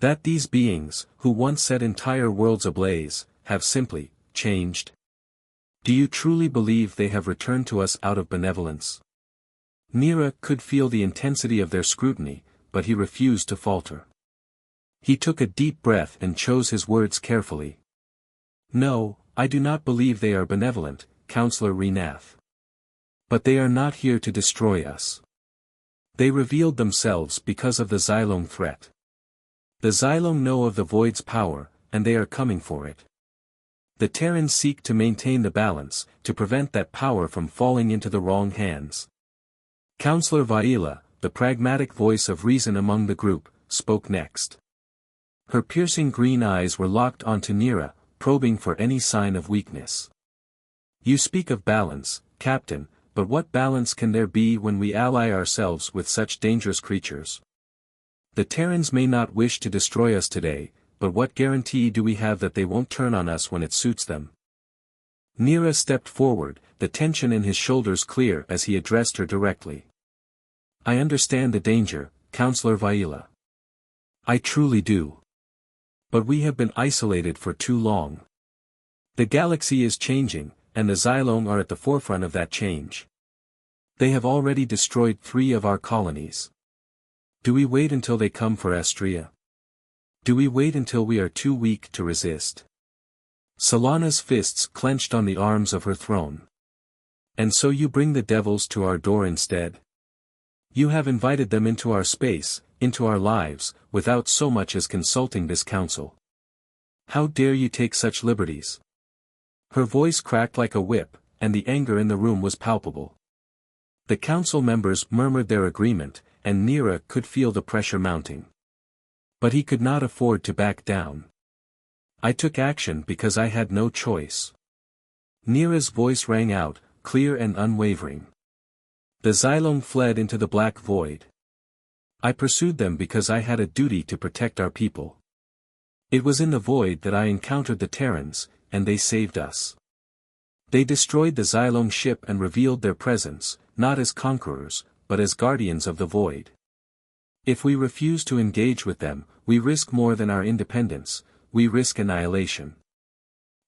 Speaker 1: That these beings, who once set entire worlds ablaze, have simply changed? Do you truly believe they have returned to us out of benevolence?" Nira could feel the intensity of their scrutiny, but he refused to falter. He took a deep breath and chose his words carefully. "No, I do not believe they are benevolent, Counselor Renath. But they are not here to destroy us. They revealed themselves because of the Xylong threat. The Xylong know of the Void's power, and they are coming for it. The Terrans seek to maintain the balance, to prevent that power from falling into the wrong hands." Counselor Vaila, the pragmatic voice of reason among the group, spoke next. Her piercing green eyes were locked onto Nira, probing for any sign of weakness. "You speak of balance, Captain, but what balance can there be when we ally ourselves with such dangerous creatures? The Terrans may not wish to destroy us today, but what guarantee do we have that they won't turn on us when it suits them?" Nira stepped forward, the tension in his shoulders clear as he addressed her directly. "I understand the danger, Counselor Vaila. I truly do. But we have been isolated for too long. The galaxy is changing, and the Xylong are at the forefront of that change. They have already destroyed 3 of our colonies. Do we wait until they come for Astria? Do we wait until we are too weak to resist?" Solana's fists clenched on the arms of her throne. "And so you bring the devils to our door instead? You have invited them into our space, into our lives, without so much as consulting this council. How dare you take such liberties?" Her voice cracked like a whip, and the anger in the room was palpable. The council members murmured their agreement, and Nira could feel the pressure mounting. But he could not afford to back down. "I took action because I had no choice." Nira's voice rang out, clear and unwavering. "The Xylong fled into the black void. I pursued them because I had a duty to protect our people. It was in the void that I encountered the Terrans, and they saved us. They destroyed the Xylong ship and revealed their presence, not as conquerors, but as guardians of the void. If we refuse to engage with them, we risk more than our independence, we risk annihilation."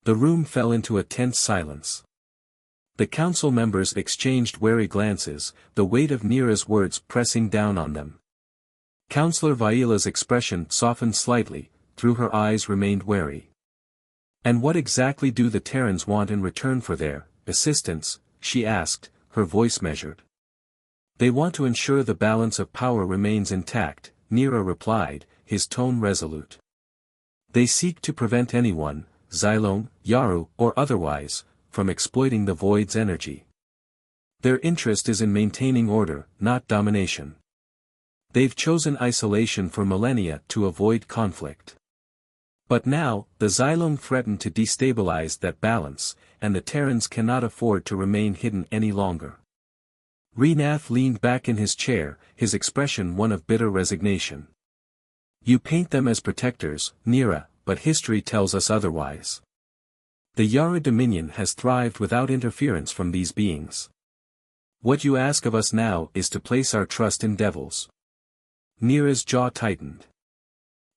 Speaker 1: The room fell into a tense silence. The council members exchanged wary glances, the weight of Nira's words pressing down on them. Counselor Vaila's expression softened slightly, though her eyes remained wary. "And what exactly do the Terrans want in return for their assistance?" she asked, her voice measured. "They want to ensure the balance of power remains intact," Nira replied, his tone resolute. "They seek to prevent anyone, Xylong, Yaru, or otherwise, from exploiting the Void's energy. Their interest is in maintaining order, not domination. They've chosen isolation for millennia to avoid conflict. But now, the Xylong threaten to destabilize that balance, and the Terrans cannot afford to remain hidden any longer." Renath leaned back in his chair, his expression one of bitter resignation. "You paint them as protectors, Nira, but history tells us otherwise. The Yara Dominion has thrived without interference from these beings. What you ask of us now is to place our trust in devils." Nira's jaw tightened.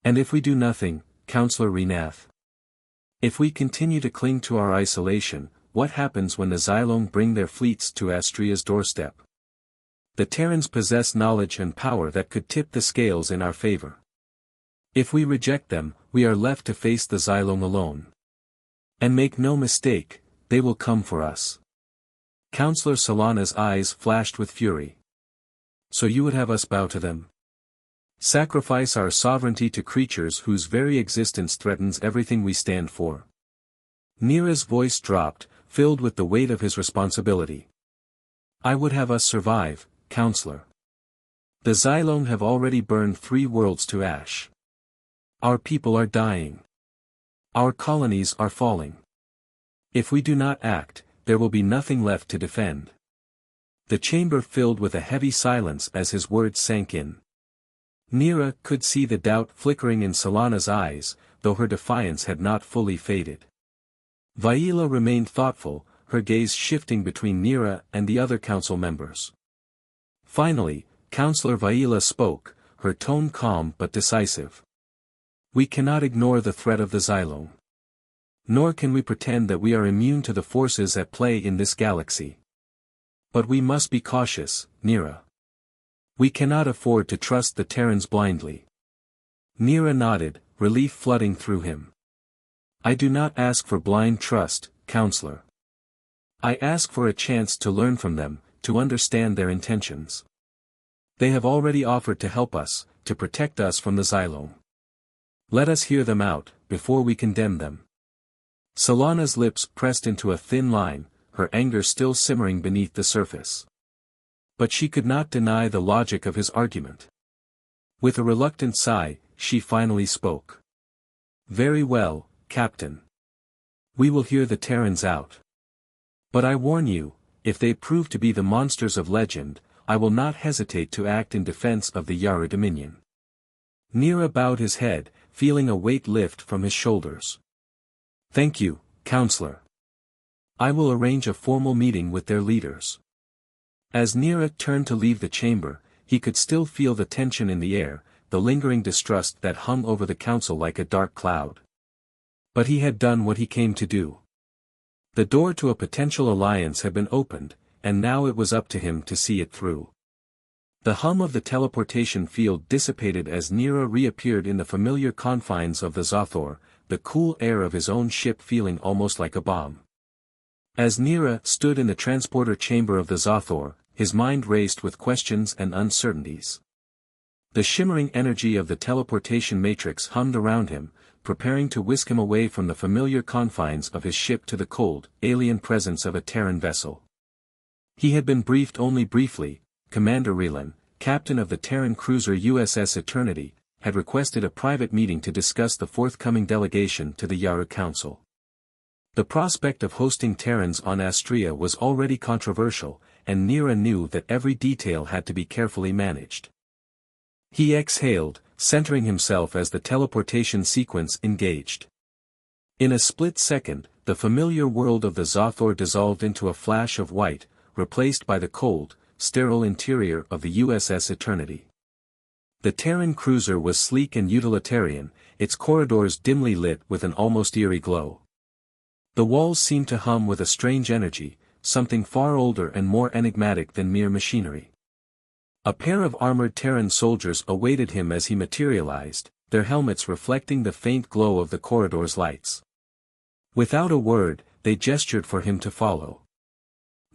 Speaker 1: "And if we do nothing, Counselor Renath? If we continue to cling to our isolation, what happens when the Xylong bring their fleets to Astria's doorstep?" The Terrans possess knowledge and power that could tip the scales in our favor. If we reject them, we are left to face the Xylong alone. And make no mistake, they will come for us. Counselor Solana's eyes flashed with fury. So you would have us bow to them? Sacrifice our sovereignty to creatures whose very existence threatens everything we stand for? Nira's voice dropped, filled with the weight of his responsibility. I would have us survive, Counselor. The Xylong have already burned 3 worlds to ash. Our people are dying. Our colonies are falling. If we do not act, there will be nothing left to defend. The chamber filled with a heavy silence as his words sank in. Nira could see the doubt flickering in Solana's eyes, though her defiance had not fully faded. Vaila remained thoughtful, her gaze shifting between Nira and the other council members. Finally, Counselor Vaila spoke, her tone calm but decisive. We cannot ignore the threat of the Xylong. Nor can we pretend that we are immune to the forces at play in this galaxy. But we must be cautious, Nira. We cannot afford to trust the Terrans blindly. Nira nodded, relief flooding through him. I do not ask for blind trust, Counselor. I ask for a chance to learn from them, to understand their intentions. They have already offered to help us, to protect us from the Xylong. Let us hear them out, before we condemn them. Solana's lips pressed into a thin line, her anger still simmering beneath the surface. But she could not deny the logic of his argument. With a reluctant sigh, she finally spoke. Very well, Captain. We will hear the Terrans out. But I warn you, if they prove to be the monsters of legend, I will not hesitate to act in defense of the Yara Dominion. Nira bowed his head, feeling a weight lift from his shoulders. Thank you, Counselor. I will arrange a formal meeting with their leaders. As Nira turned to leave the chamber, he could still feel the tension in the air, the lingering distrust that hung over the council like a dark cloud. But he had done what he came to do. The door to a potential alliance had been opened, and now it was up to him to see it through. The hum of the teleportation field dissipated as Nira reappeared in the familiar confines of the Zothor, the cool air of his own ship feeling almost like a bomb. As Nira stood in the transporter chamber of the Zothor, his mind raced with questions and uncertainties. The shimmering energy of the teleportation matrix hummed around him, preparing to whisk him away from the familiar confines of his ship to the cold, alien presence of a Terran vessel. He had been briefed only briefly. Commander Relan, captain of the Terran cruiser USS Eternity, had requested a private meeting to discuss the forthcoming delegation to the Yara Council. The prospect of hosting Terrans on Astria was already controversial, and Nira knew that every detail had to be carefully managed. He exhaled, centering himself as the teleportation sequence engaged. In a split second, the familiar world of the Zothor dissolved into a flash of white, replaced by the cold, sterile interior of the USS Eternity. The Terran cruiser was sleek and utilitarian, its corridors dimly lit with an almost eerie glow. The walls seemed to hum with a strange energy, something far older and more enigmatic than mere machinery. A pair of armored Terran soldiers awaited him as he materialized, their helmets reflecting the faint glow of the corridor's lights. Without a word, they gestured for him to follow.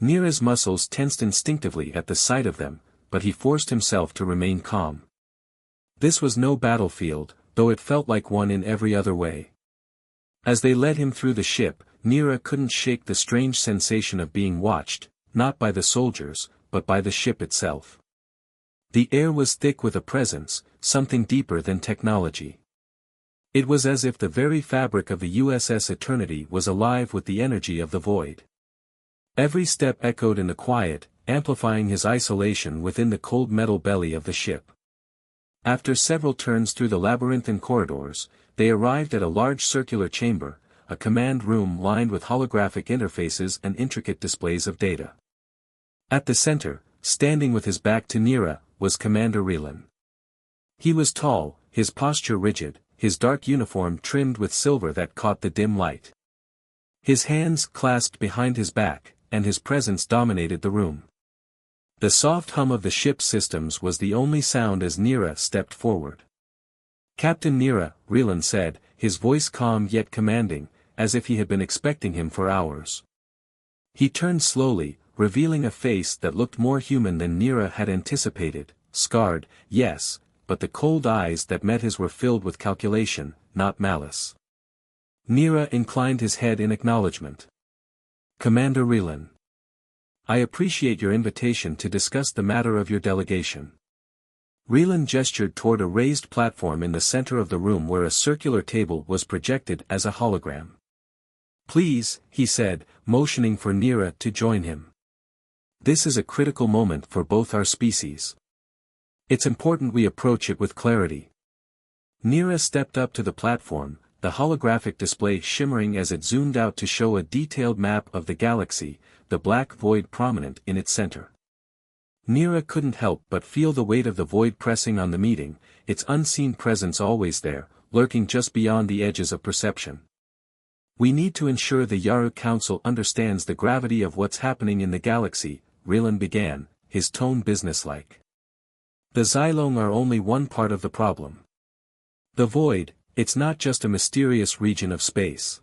Speaker 1: Nira's muscles tensed instinctively at the sight of them, but he forced himself to remain calm. This was no battlefield, though it felt like one in every other way. As they led him through the ship, Nira couldn't shake the strange sensation of being watched, not by the soldiers, but by the ship itself. The air was thick with a presence, something deeper than technology. It was as if the very fabric of the USS Eternity was alive with the energy of the void. Every step echoed in the quiet, amplifying his isolation within the cold metal belly of the ship. After several turns through the labyrinthine corridors, they arrived at a large circular chamber, a command room lined with holographic interfaces and intricate displays of data. At the center, standing with his back to Nira, was Commander Relan. He was tall, his posture rigid, his dark uniform trimmed with silver that caught the dim light. His hands clasped behind his back, and his presence dominated the room. The soft hum of the ship's systems was the only sound as Nira stepped forward. "Captain Nira," Rylan said, his voice calm yet commanding, as if he had been expecting him for hours. He turned slowly, revealing a face that looked more human than Nira had anticipated, scarred, yes, but the cold eyes that met his were filled with calculation, not malice. Nira inclined his head in acknowledgement. "Commander Rylan, I appreciate your invitation to discuss the matter of your delegation." Rylan gestured toward a raised platform in the center of the room where a circular table was projected as a hologram. "Please," he said, motioning for Nira to join him. "This is a critical moment for both our species. It's important we approach it with clarity." Nira stepped up to the platform, the holographic display shimmering as it zoomed out to show a detailed map of the galaxy, the black void prominent in its center. Nira couldn't help but feel the weight of the void pressing on the meeting, its unseen presence always there, lurking just beyond the edges of perception. "We need to ensure the Yaru Council understands the gravity of what's happening in the galaxy," Rylan began, his tone businesslike. "The Xylong are only one part of the problem. The void, it's not just a mysterious region of space.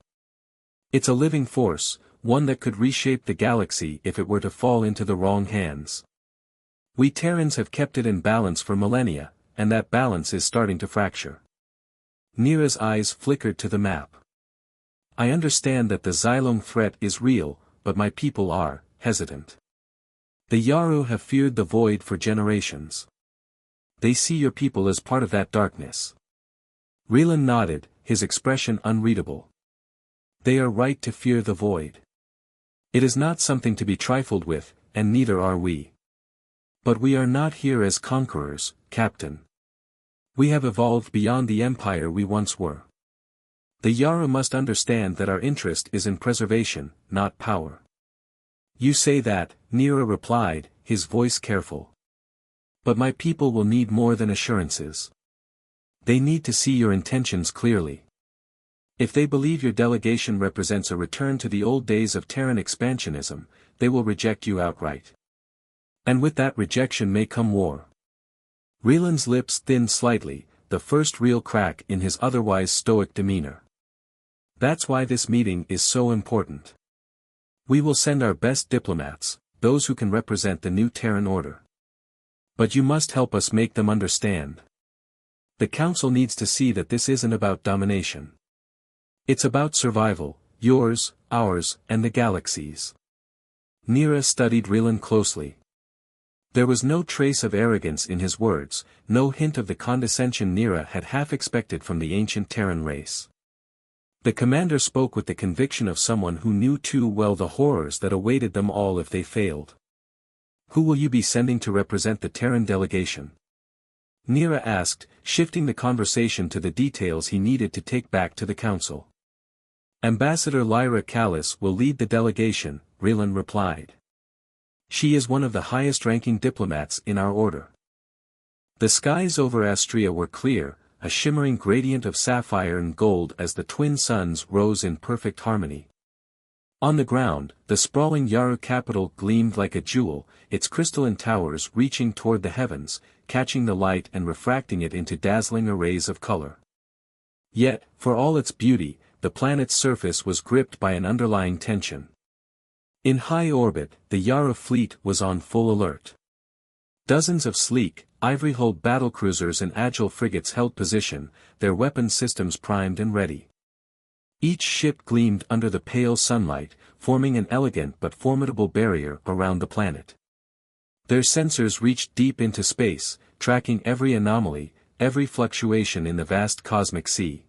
Speaker 1: It's a living force, one that could reshape the galaxy if it were to fall into the wrong hands. We Terrans have kept it in balance for millennia, and that balance is starting to fracture." Nira's eyes flickered to the map. "I understand that the Xylong threat is real, but my people are hesitant. The Yaru have feared the void for generations. They see your people as part of that darkness." Rylan nodded, his expression unreadable. "They are right to fear the void. It is not something to be trifled with, and neither are we. But we are not here as conquerors, Captain. We have evolved beyond the empire we once were. The Yaru must understand that our interest is in preservation, not power." "You say that," Nira replied, his voice careful. "But my people will need more than assurances. They need to see your intentions clearly. If they believe your delegation represents a return to the old days of Terran expansionism, they will reject you outright. And with that rejection may come war." Rylan's lips thinned slightly, the first real crack in his otherwise stoic demeanor. "That's why this meeting is so important. We will send our best diplomats, those who can represent the new Terran order. But you must help us make them understand. The Council needs to see that this isn't about domination. It's about survival, yours, ours, and the galaxy's." Nira studied Rylan closely. There was no trace of arrogance in his words, no hint of the condescension Nira had half expected from the ancient Terran race. The commander spoke with the conviction of someone who knew too well the horrors that awaited them all if they failed. "Who will you be sending to represent the Terran delegation?" Nira asked, shifting the conversation to the details he needed to take back to the council. "Ambassador Lyra Callis will lead the delegation," Rylan replied. "She is one of the highest-ranking diplomats in our order." The skies over Astria were clear, a shimmering gradient of sapphire and gold as the twin suns rose in perfect harmony. On the ground, the sprawling Yaru capital gleamed like a jewel, its crystalline towers reaching toward the heavens, catching the light and refracting it into dazzling arrays of color. Yet, for all its beauty, the planet's surface was gripped by an underlying tension. In high orbit, the Yaru fleet was on full alert. Dozens of sleek, ivory-hulled battlecruisers and agile frigates held position, their weapon systems primed and ready. Each ship gleamed under the pale sunlight, forming an elegant but formidable barrier around the planet. Their sensors reached deep into space, tracking every anomaly, every fluctuation in the vast cosmic sea.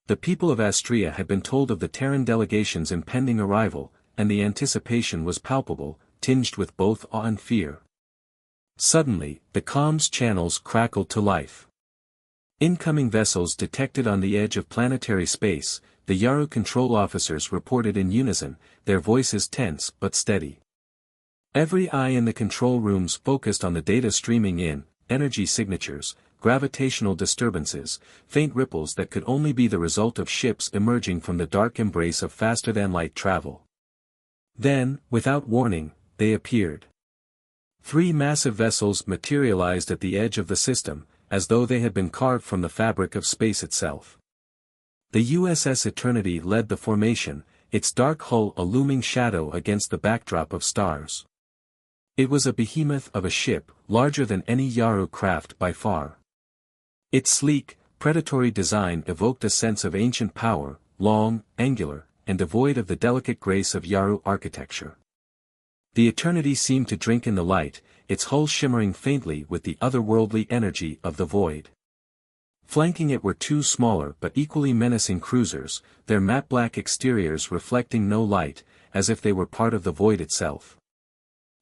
Speaker 1: The people of Astria had been told of the Terran delegation's impending arrival, and the anticipation was palpable, tinged with both awe and fear. Suddenly, the comms channels crackled to life. Incoming vessels detected on the edge of planetary space, the Yaru control officers reported in unison, their voices tense but steady. Every eye in the control rooms focused on the data streaming in, energy signatures, gravitational disturbances, faint ripples that could only be the result of ships emerging from the dark embrace of faster-than-light travel. Then, without warning, they appeared. Three massive vessels materialized at the edge of the system, as though they had been carved from the fabric of space itself. The USS Eternity led the formation, its dark hull a looming shadow against the backdrop of stars. It was a behemoth of a ship, larger than any Yaru craft by far. Its sleek, predatory design evoked a sense of ancient power, long, angular, and devoid of the delicate grace of Yaru architecture. The Eternity seemed to drink in the light, its hull shimmering faintly with the otherworldly energy of the void. Flanking it were two smaller but equally menacing cruisers, their matte-black exteriors reflecting no light, as if they were part of the void itself.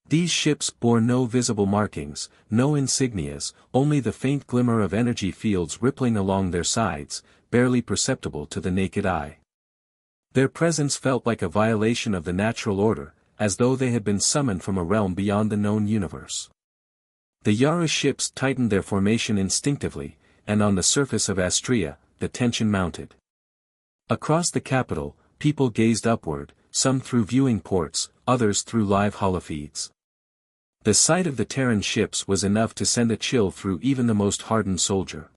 Speaker 1: These ships bore no visible markings, no insignias, only the faint glimmer of energy fields rippling along their sides, barely perceptible to the naked eye. Their presence felt like a violation of the natural order, as though they had been summoned from a realm beyond the known universe. The Yara ships tightened their formation instinctively, and on the surface of Astrea, the tension mounted. Across the capital, people gazed upward, some through viewing ports, others through live holofeeds. The sight of the Terran ships was enough to send a chill through even the most hardened soldier.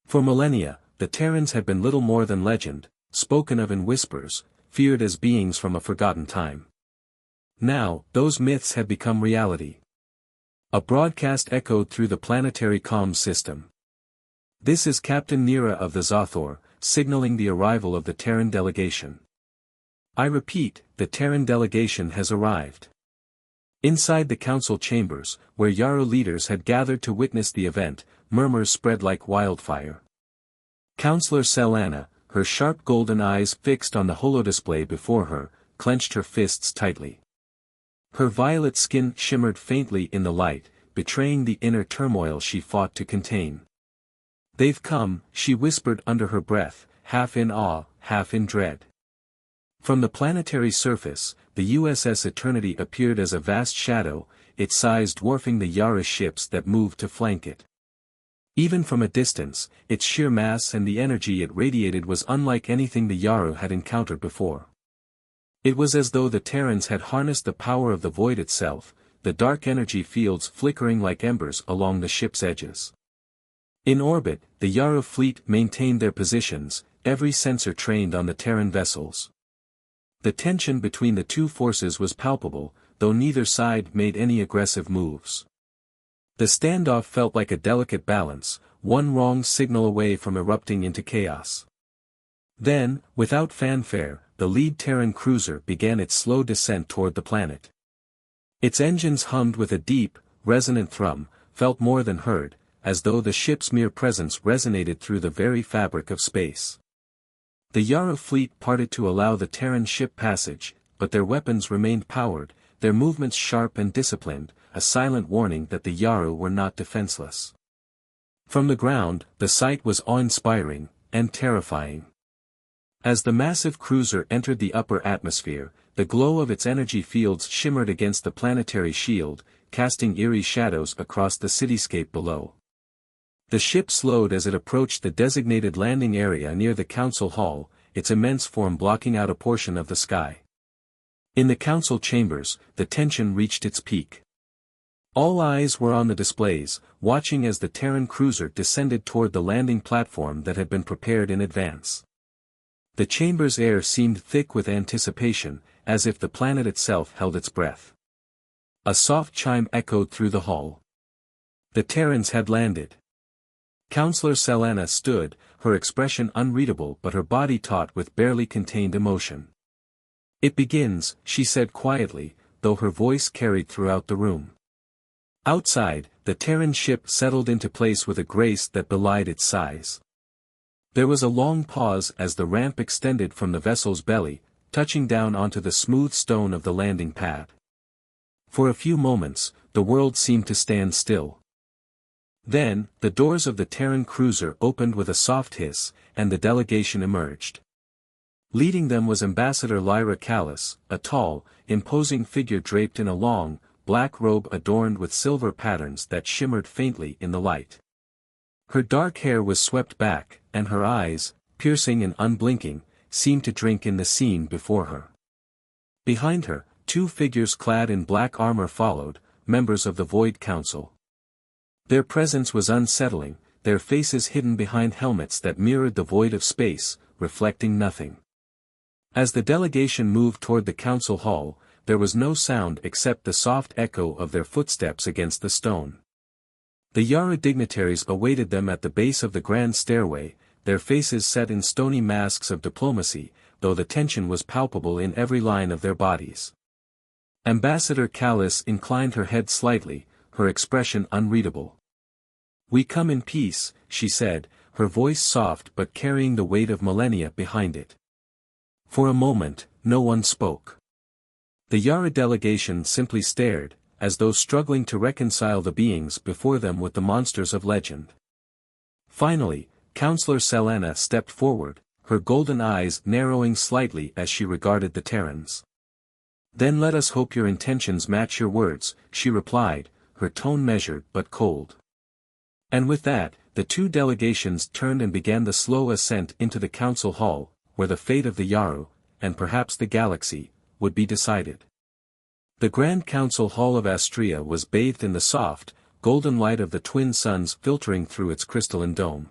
Speaker 1: For millennia, the Terrans had been little more than legend, spoken of in whispers, feared as beings from a forgotten time. Now, those myths had become reality. A broadcast echoed through the planetary comms system. "This is Captain Nira of the Zathor, signaling the arrival of the Terran delegation. I repeat, the Terran delegation has arrived." Inside the council chambers, where Yaru leaders had gathered to witness the event, murmurs spread like wildfire. Counselor Selana, her sharp golden eyes fixed on the holodisplay before her, clenched her fists tightly. Her violet skin shimmered faintly in the light, betraying the inner turmoil she fought to contain. "They've come," she whispered under her breath, half in awe, half in dread. From the planetary surface, the USS Eternity appeared as a vast shadow, its size dwarfing the Yara ships that moved to flank it. Even from a distance, its sheer mass and the energy it radiated was unlike anything the Yaru had encountered before. It was as though the Terrans had harnessed the power of the void itself, the dark energy fields flickering like embers along the ship's edges. In orbit, the Yaru fleet maintained their positions, every sensor trained on the Terran vessels. The tension between the two forces was palpable, though neither side made any aggressive moves. The standoff felt like a delicate balance, one wrong signal away from erupting into chaos. Then, without fanfare, the lead Terran cruiser began its slow descent toward the planet. Its engines hummed with a deep, resonant thrum, felt more than heard, as though the ship's mere presence resonated through the very fabric of space. The Yaru fleet parted to allow the Terran ship passage, but their weapons remained powered, their movements sharp and disciplined, a silent warning that the Yaru were not defenseless. From the ground, the sight was awe-inspiring, and terrifying. As the massive cruiser entered the upper atmosphere, the glow of its energy fields shimmered against the planetary shield, casting eerie shadows across the cityscape below. The ship slowed as it approached the designated landing area near the council hall, its immense form blocking out a portion of the sky. In the council chambers, the tension reached its peak. All eyes were on the displays, watching as the Terran cruiser descended toward the landing platform that had been prepared in advance. The chamber's air seemed thick with anticipation, as if the planet itself held its breath. A soft chime echoed through the hall. The Terrans had landed. Counselor Selana stood, her expression unreadable but her body taut with barely contained emotion. "It begins," she said quietly, though her voice carried throughout the room. Outside, the Terran ship settled into place with a grace that belied its size. There was a long pause as the ramp extended from the vessel's belly, touching down onto the smooth stone of the landing pad. For a few moments, the world seemed to stand still. Then, the doors of the Terran cruiser opened with a soft hiss, and the delegation emerged. Leading them was Ambassador Lyra Callis, a tall, imposing figure draped in a long, black robe adorned with silver patterns that shimmered faintly in the light. Her dark hair was swept back, and her eyes, piercing and unblinking, seemed to drink in the scene before her. Behind her, two figures clad in black armor followed, members of the Void Council. Their presence was unsettling, their faces hidden behind helmets that mirrored the void of space, reflecting nothing. As the delegation moved toward the council hall, there was no sound except the soft echo of their footsteps against the stone. The Yara dignitaries awaited them at the base of the grand stairway, their faces set in stony masks of diplomacy, though the tension was palpable in every line of their bodies. Ambassador Callis inclined her head slightly, her expression unreadable. "We come in peace," she said, her voice soft but carrying the weight of millennia behind it. For a moment, no one spoke. The Yara delegation simply stared, as though struggling to reconcile the beings before them with the monsters of legend. Finally, Counselor Selena stepped forward, her golden eyes narrowing slightly as she regarded the Terrans. "Then let us hope your intentions match your words," she replied, her tone measured but cold. And with that, the two delegations turned and began the slow ascent into the council hall, where the fate of the Yaru, and perhaps the galaxy, would be decided. The Grand Council Hall of Astria was bathed in the soft, golden light of the twin suns filtering through its crystalline dome.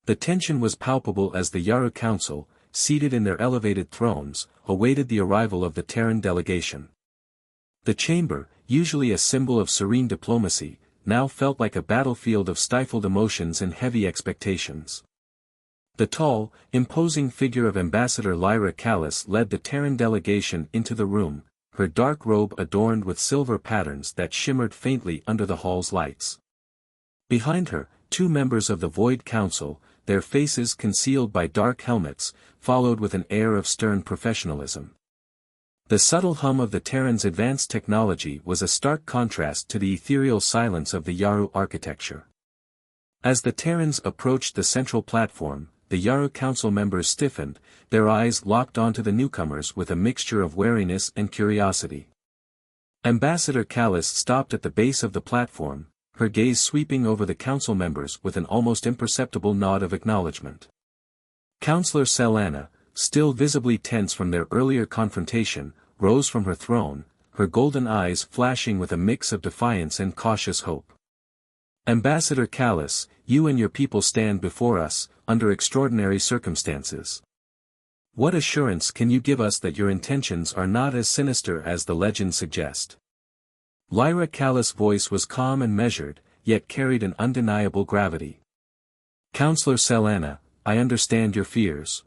Speaker 1: The tension was palpable as the Yaru Council, seated in their elevated thrones, awaited the arrival of the Terran delegation. The chamber, usually a symbol of serene diplomacy, now felt like a battlefield of stifled emotions and heavy expectations. The tall, imposing figure of Ambassador Lyra Callis led the Terran delegation into the room, her dark robe adorned with silver patterns that shimmered faintly under the hall's lights. Behind her, two members of the Void Council, their faces concealed by dark helmets, followed with an air of stern professionalism. The subtle hum of the Terran's advanced technology was a stark contrast to the ethereal silence of the Yaru architecture. As the Terrans approached the central platform, the Yaru Council members stiffened, their eyes locked onto the newcomers with a mixture of wariness and curiosity. Ambassador Callis stopped at the base of the platform, her gaze sweeping over the council members with an almost imperceptible nod of acknowledgement. Counselor Selena, still visibly tense from their earlier confrontation, rose from her throne, her golden eyes flashing with a mix of defiance and cautious hope. "Ambassador Callis, you and your people stand before us, under extraordinary circumstances. What assurance can you give us that your intentions are not as sinister as the legends suggest?" Lyra Callis' voice was calm and measured, yet carried an undeniable gravity. "Counselor Selena, I understand your fears.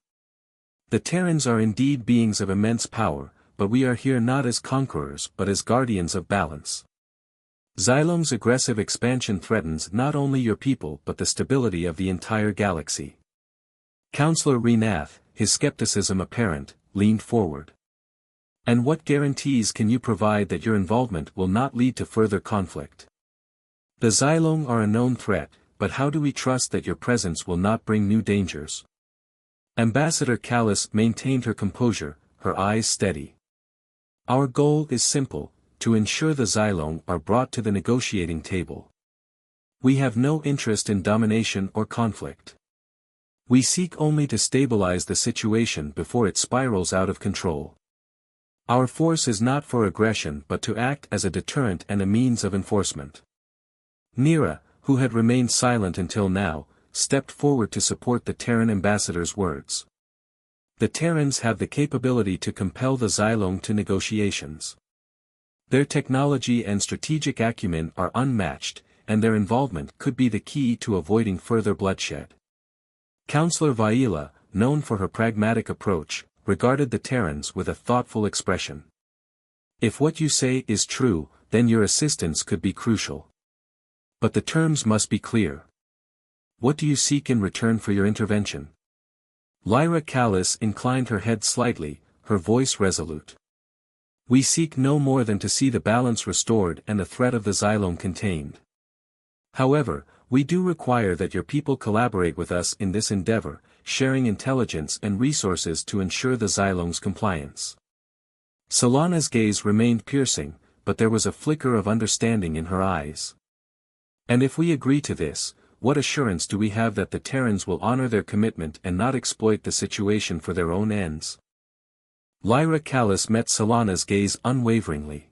Speaker 1: The Terrans are indeed beings of immense power, but we are here not as conquerors but as guardians of balance. Xylome's aggressive expansion threatens not only your people but the stability of the entire galaxy." Counselor Renath, his skepticism apparent, leaned forward. "And what guarantees can you provide that your involvement will not lead to further conflict? The Xylome are a known threat, but how do we trust that your presence will not bring new dangers?" Ambassador Callis maintained her composure, her eyes steady. "Our goal is simple, to ensure the Xylome are brought to the negotiating table. We have no interest in domination or conflict. We seek only to stabilize the situation before it spirals out of control. Our force is not for aggression but to act as a deterrent and a means of enforcement." Nira, who had remained silent until now, stepped forward to support the Terran ambassador's words. "The Terrans have the capability to compel the Xylome to negotiations. Their technology and strategic acumen are unmatched, and their involvement could be the key to avoiding further bloodshed." Counselor Vaila, known for her pragmatic approach, regarded the Terrans with a thoughtful expression. "If what you say is true, then your assistance could be crucial. But the terms must be clear. What do you seek in return for your intervention?" Lyra Callis inclined her head slightly, her voice resolute. "We seek no more than to see the balance restored and the threat of the Xylome contained. However, we do require that your people collaborate with us in this endeavor, sharing intelligence and resources to ensure the Xylome's compliance." Solana's gaze remained piercing, but there was a flicker of understanding in her eyes. "And if we agree to this, what assurance do we have that the Terrans will honor their commitment and not exploit the situation for their own ends?" Lyra Callis met Solana's gaze unwaveringly.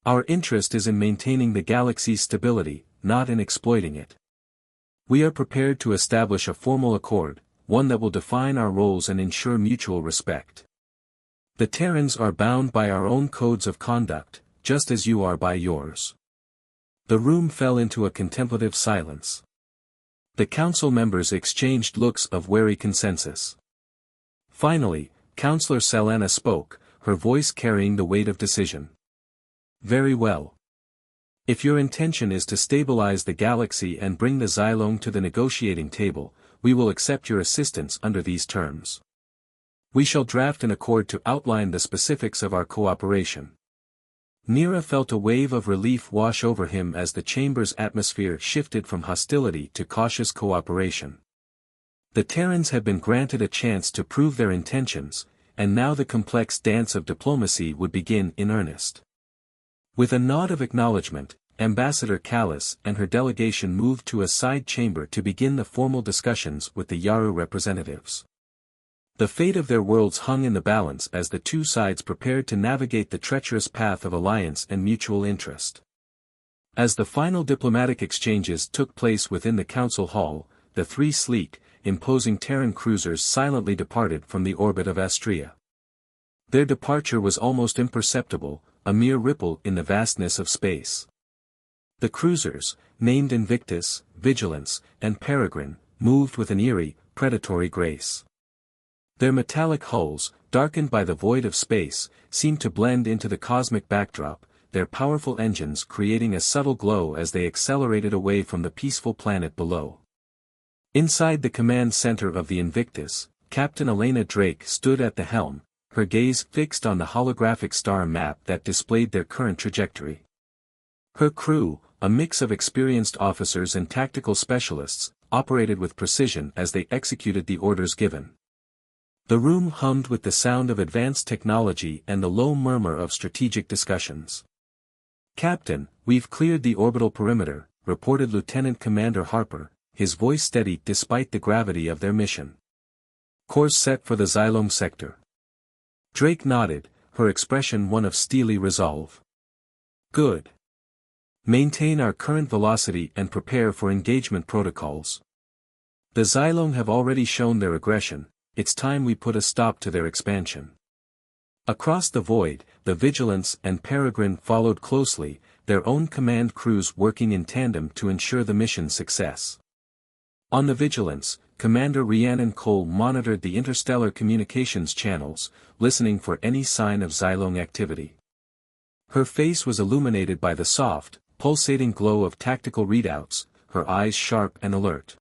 Speaker 1: Our interest is in maintaining the galaxy's stability, not in exploiting it. We are prepared to establish a formal accord, one that will define our roles and ensure mutual respect. The Terrans are bound by our own codes of conduct, just as you are by yours." The room fell into a contemplative silence. The council members exchanged looks of wary consensus. Finally, Councillor Selena spoke, her voice carrying the weight of decision. "Very well. If your intention is to stabilize the galaxy and bring the Xylong to the negotiating table, we will accept your assistance under these terms. We shall draft an accord to outline the specifics of our cooperation." Nira felt a wave of relief wash over him as the chamber's atmosphere shifted from hostility to cautious cooperation. The Terrans had been granted a chance to prove their intentions, and now the complex dance of diplomacy would begin in earnest. With a nod of acknowledgement, Ambassador Callis and her delegation moved to a side chamber to begin the formal discussions with the Yaru representatives. The fate of their worlds hung in the balance as the two sides prepared to navigate the treacherous path of alliance and mutual interest. As the final diplomatic exchanges took place within the council hall, the three sleek, imposing Terran cruisers silently departed from the orbit of Astrea. Their departure was almost imperceptible, a mere ripple in the vastness of space. The cruisers, named Invictus, Vigilance, and Peregrine, moved with an eerie, predatory grace. Their metallic hulls, darkened by the void of space, seemed to blend into the cosmic backdrop, their powerful engines creating a subtle glow as they accelerated away from the peaceful planet below. Inside the command center of the Invictus, Captain Elena Drake stood at the helm, her gaze fixed on the holographic star map that displayed their current trajectory. Her crew, a mix of experienced officers and tactical specialists, operated with precision as they executed the orders given. The room hummed with the sound of advanced technology and the low murmur of strategic discussions. "Captain, we've cleared the orbital perimeter," reported Lieutenant Commander Harper, his voice steady despite the gravity of their mission. "Course set for the Xylome sector." Drake nodded, her expression one of steely resolve. "Good. Maintain our current velocity and prepare for engagement protocols. The Xylong have already shown their aggression, it's time we put a stop to their expansion." Across the void, the Vigilance and Peregrine followed closely, their own command crews working in tandem to ensure the mission's success. On the Vigilance, Commander Rhiannon Cole monitored the interstellar communications channels, listening for any sign of Xylong activity. Her face was illuminated by the soft, pulsating glow of tactical readouts, her eyes sharp and alert.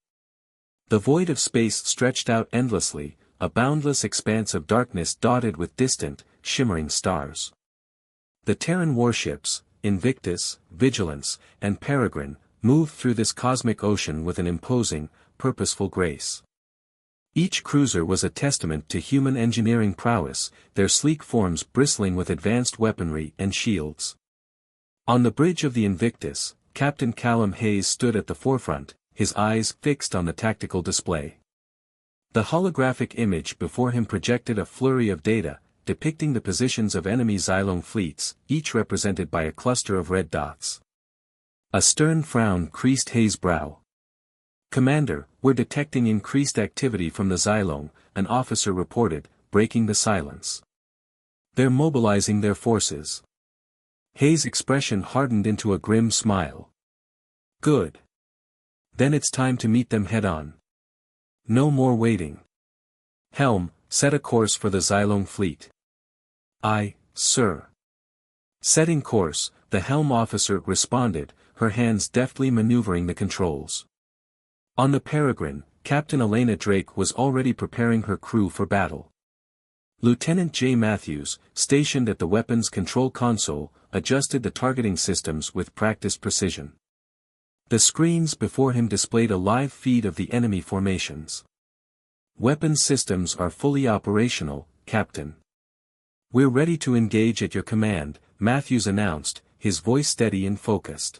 Speaker 1: The void of space stretched out endlessly, a boundless expanse of darkness dotted with distant, shimmering stars. The Terran warships, Invictus, Vigilance, and Peregrine, moved through this cosmic ocean with an imposing, purposeful grace. Each cruiser was a testament to human engineering prowess, their sleek forms bristling with advanced weaponry and shields. On the bridge of the Invictus, Captain Callum Hayes stood at the forefront, his eyes fixed on the tactical display. The holographic image before him projected a flurry of data, depicting the positions of enemy Xylong fleets, each represented by a cluster of red dots. A stern frown creased Hayes' brow. "Commander, we're detecting increased activity from the Xylong," an officer reported, breaking the silence. "They're mobilizing their forces." Hayes' expression hardened into a grim smile. "Good. Then it's time to meet them head-on. No more waiting. Helm, set a course for the Xylong fleet." "Aye, sir." Setting course, the helm officer responded, her hands deftly maneuvering the controls. On the Peregrine, Captain Elena Drake was already preparing her crew for battle. Lieutenant J. Matthews, stationed at the weapons control console, adjusted the targeting systems with practiced precision. The screens before him displayed a live feed of the enemy formations. "Weapons systems are fully operational, Captain. We're ready to engage at your command," Matthews announced, his voice steady and focused.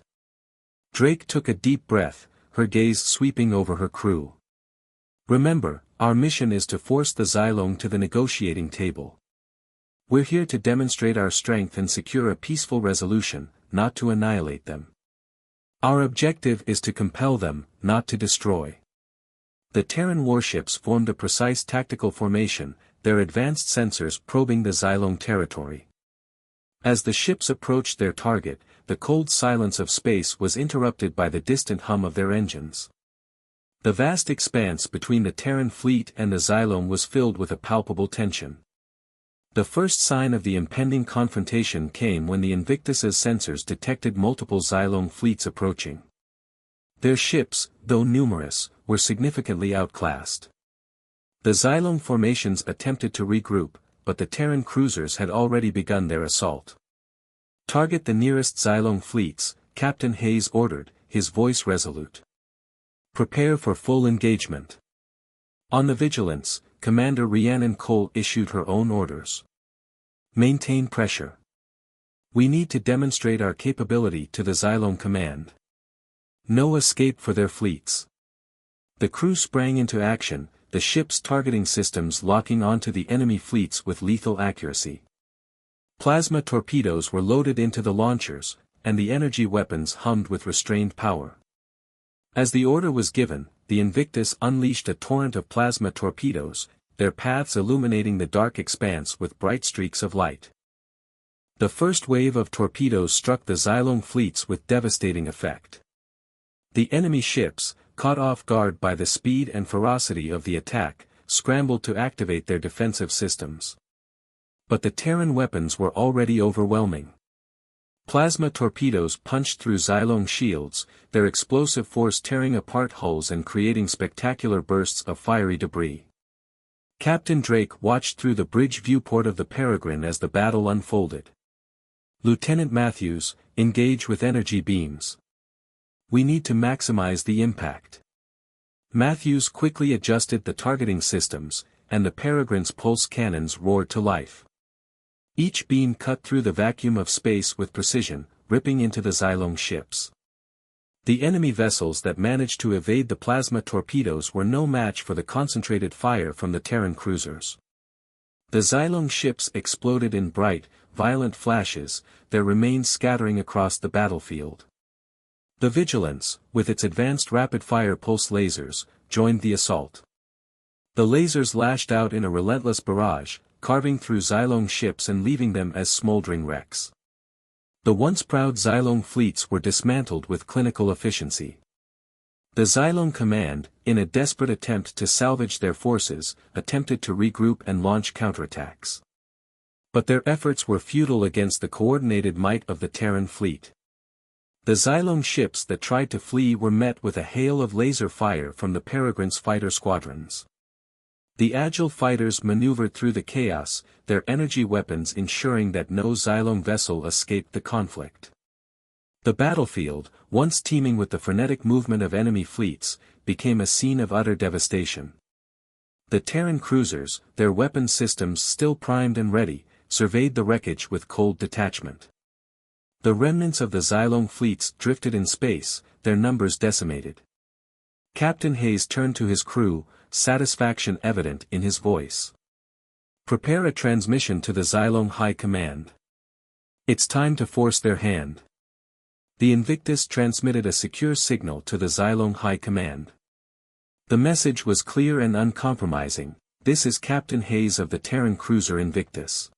Speaker 1: Drake took a deep breath, her gaze sweeping over her crew. "Remember, our mission is to force the Xylong to the negotiating table. We're here to demonstrate our strength and secure a peaceful resolution, not to annihilate them. Our objective is to compel them, not to destroy. The Terran warships formed a precise tactical formation, their advanced sensors probing the Xylong territory. As the ships approached their target, the cold silence of space was interrupted by the distant hum of their engines. The vast expanse between the Terran fleet and the Xylong was filled with a palpable tension. The first sign of the impending confrontation came when the Invictus's sensors detected multiple Xylong fleets approaching. Their ships, though numerous, were significantly outclassed. The Xylong formations attempted to regroup, but the Terran cruisers had already begun their assault. "Target the nearest Xylong fleets," Captain Hayes ordered, his voice resolute. "Prepare for full engagement." On the Vigilance, Commander Rhiannon Cole issued her own orders. "Maintain pressure. We need to demonstrate our capability to the Xylong command. No escape for their fleets." The crew sprang into action, the ship's targeting systems locking onto the enemy fleets with lethal accuracy. Plasma torpedoes were loaded into the launchers, and the energy weapons hummed with restrained power. As the order was given, the Invictus unleashed a torrent of plasma torpedoes, their paths illuminating the dark expanse with bright streaks of light. The first wave of torpedoes struck the Xylong fleets with devastating effect. The enemy ships, caught off guard by the speed and ferocity of the attack, scrambled to activate their defensive systems. But the Terran weapons were already overwhelming. Plasma torpedoes punched through Xylong shields, their explosive force tearing apart hulls and creating spectacular bursts of fiery debris. Captain Drake watched through the bridge viewport of the Peregrine as the battle unfolded. "Lieutenant Matthews, engage with energy beams. We need to maximize the impact." Matthews quickly adjusted the targeting systems, and the Peregrine's pulse cannons roared to life. Each beam cut through the vacuum of space with precision, ripping into the Xylong ships. The enemy vessels that managed to evade the plasma torpedoes were no match for the concentrated fire from the Terran cruisers. The Xylong ships exploded in bright, violent flashes, their remains scattering across the battlefield. The Vigilance, with its advanced rapid-fire pulse lasers, joined the assault. The lasers lashed out in a relentless barrage, carving through Xylong ships and leaving them as smoldering wrecks. The once proud Xylong fleets were dismantled with clinical efficiency. The Xylong command, in a desperate attempt to salvage their forces, attempted to regroup and launch counterattacks. But their efforts were futile against the coordinated might of the Terran fleet. The Xylong ships that tried to flee were met with a hail of laser fire from the Peregrine's fighter squadrons. The agile fighters maneuvered through the chaos, their energy weapons ensuring that no Xylong vessel escaped the conflict. The battlefield, once teeming with the frenetic movement of enemy fleets, became a scene of utter devastation. The Terran cruisers, their weapon systems still primed and ready, surveyed the wreckage with cold detachment. The remnants of the Xylong fleets drifted in space, their numbers decimated. Captain Hayes turned to his crew, satisfaction evident in his voice. "Prepare a transmission to the Xylong High Command. It's time to force their hand." The Invictus transmitted a secure signal to the Xylong High Command. The message was clear and uncompromising: "This is Captain Hayes of the Terran cruiser Invictus.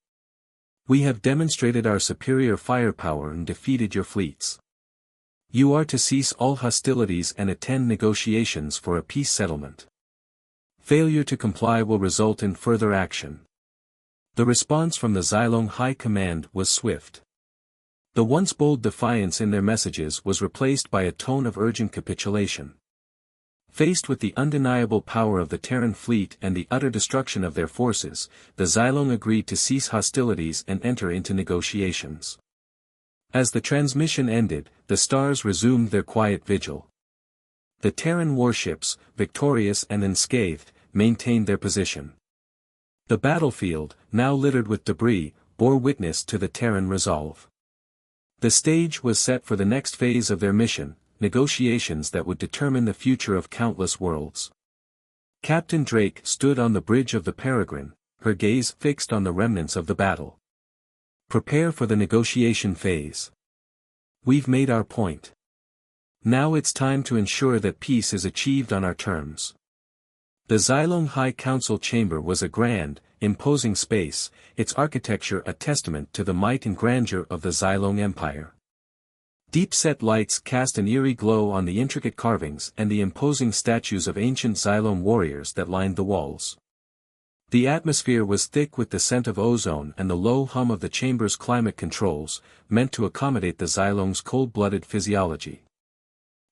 Speaker 1: We have demonstrated our superior firepower and defeated your fleets. You are to cease all hostilities and attend negotiations for a peace settlement. Failure to comply will result in further action." The response from the Xylong High Command was swift. The once bold defiance in their messages was replaced by a tone of urgent capitulation. Faced with the undeniable power of the Terran fleet and the utter destruction of their forces, the Xylong agreed to cease hostilities and enter into negotiations. As the transmission ended, the stars resumed their quiet vigil. The Terran warships, victorious and unscathed, maintained their position. The battlefield, now littered with debris, bore witness to the Terran resolve. The stage was set for the next phase of their mission, negotiations that would determine the future of countless worlds. Captain Drake stood on the bridge of the Peregrine, her gaze fixed on the remnants of the battle. "Prepare for the negotiation phase. We've made our point. Now it's time to ensure that peace is achieved on our terms. The Xylong High Council chamber was a grand, imposing space, its architecture a testament to the might and grandeur of the Xylong Empire. Deep-set lights cast an eerie glow on the intricate carvings and the imposing statues of ancient Xylong warriors that lined the walls. The atmosphere was thick with the scent of ozone and the low hum of the chamber's climate controls, meant to accommodate the Xylong's cold-blooded physiology.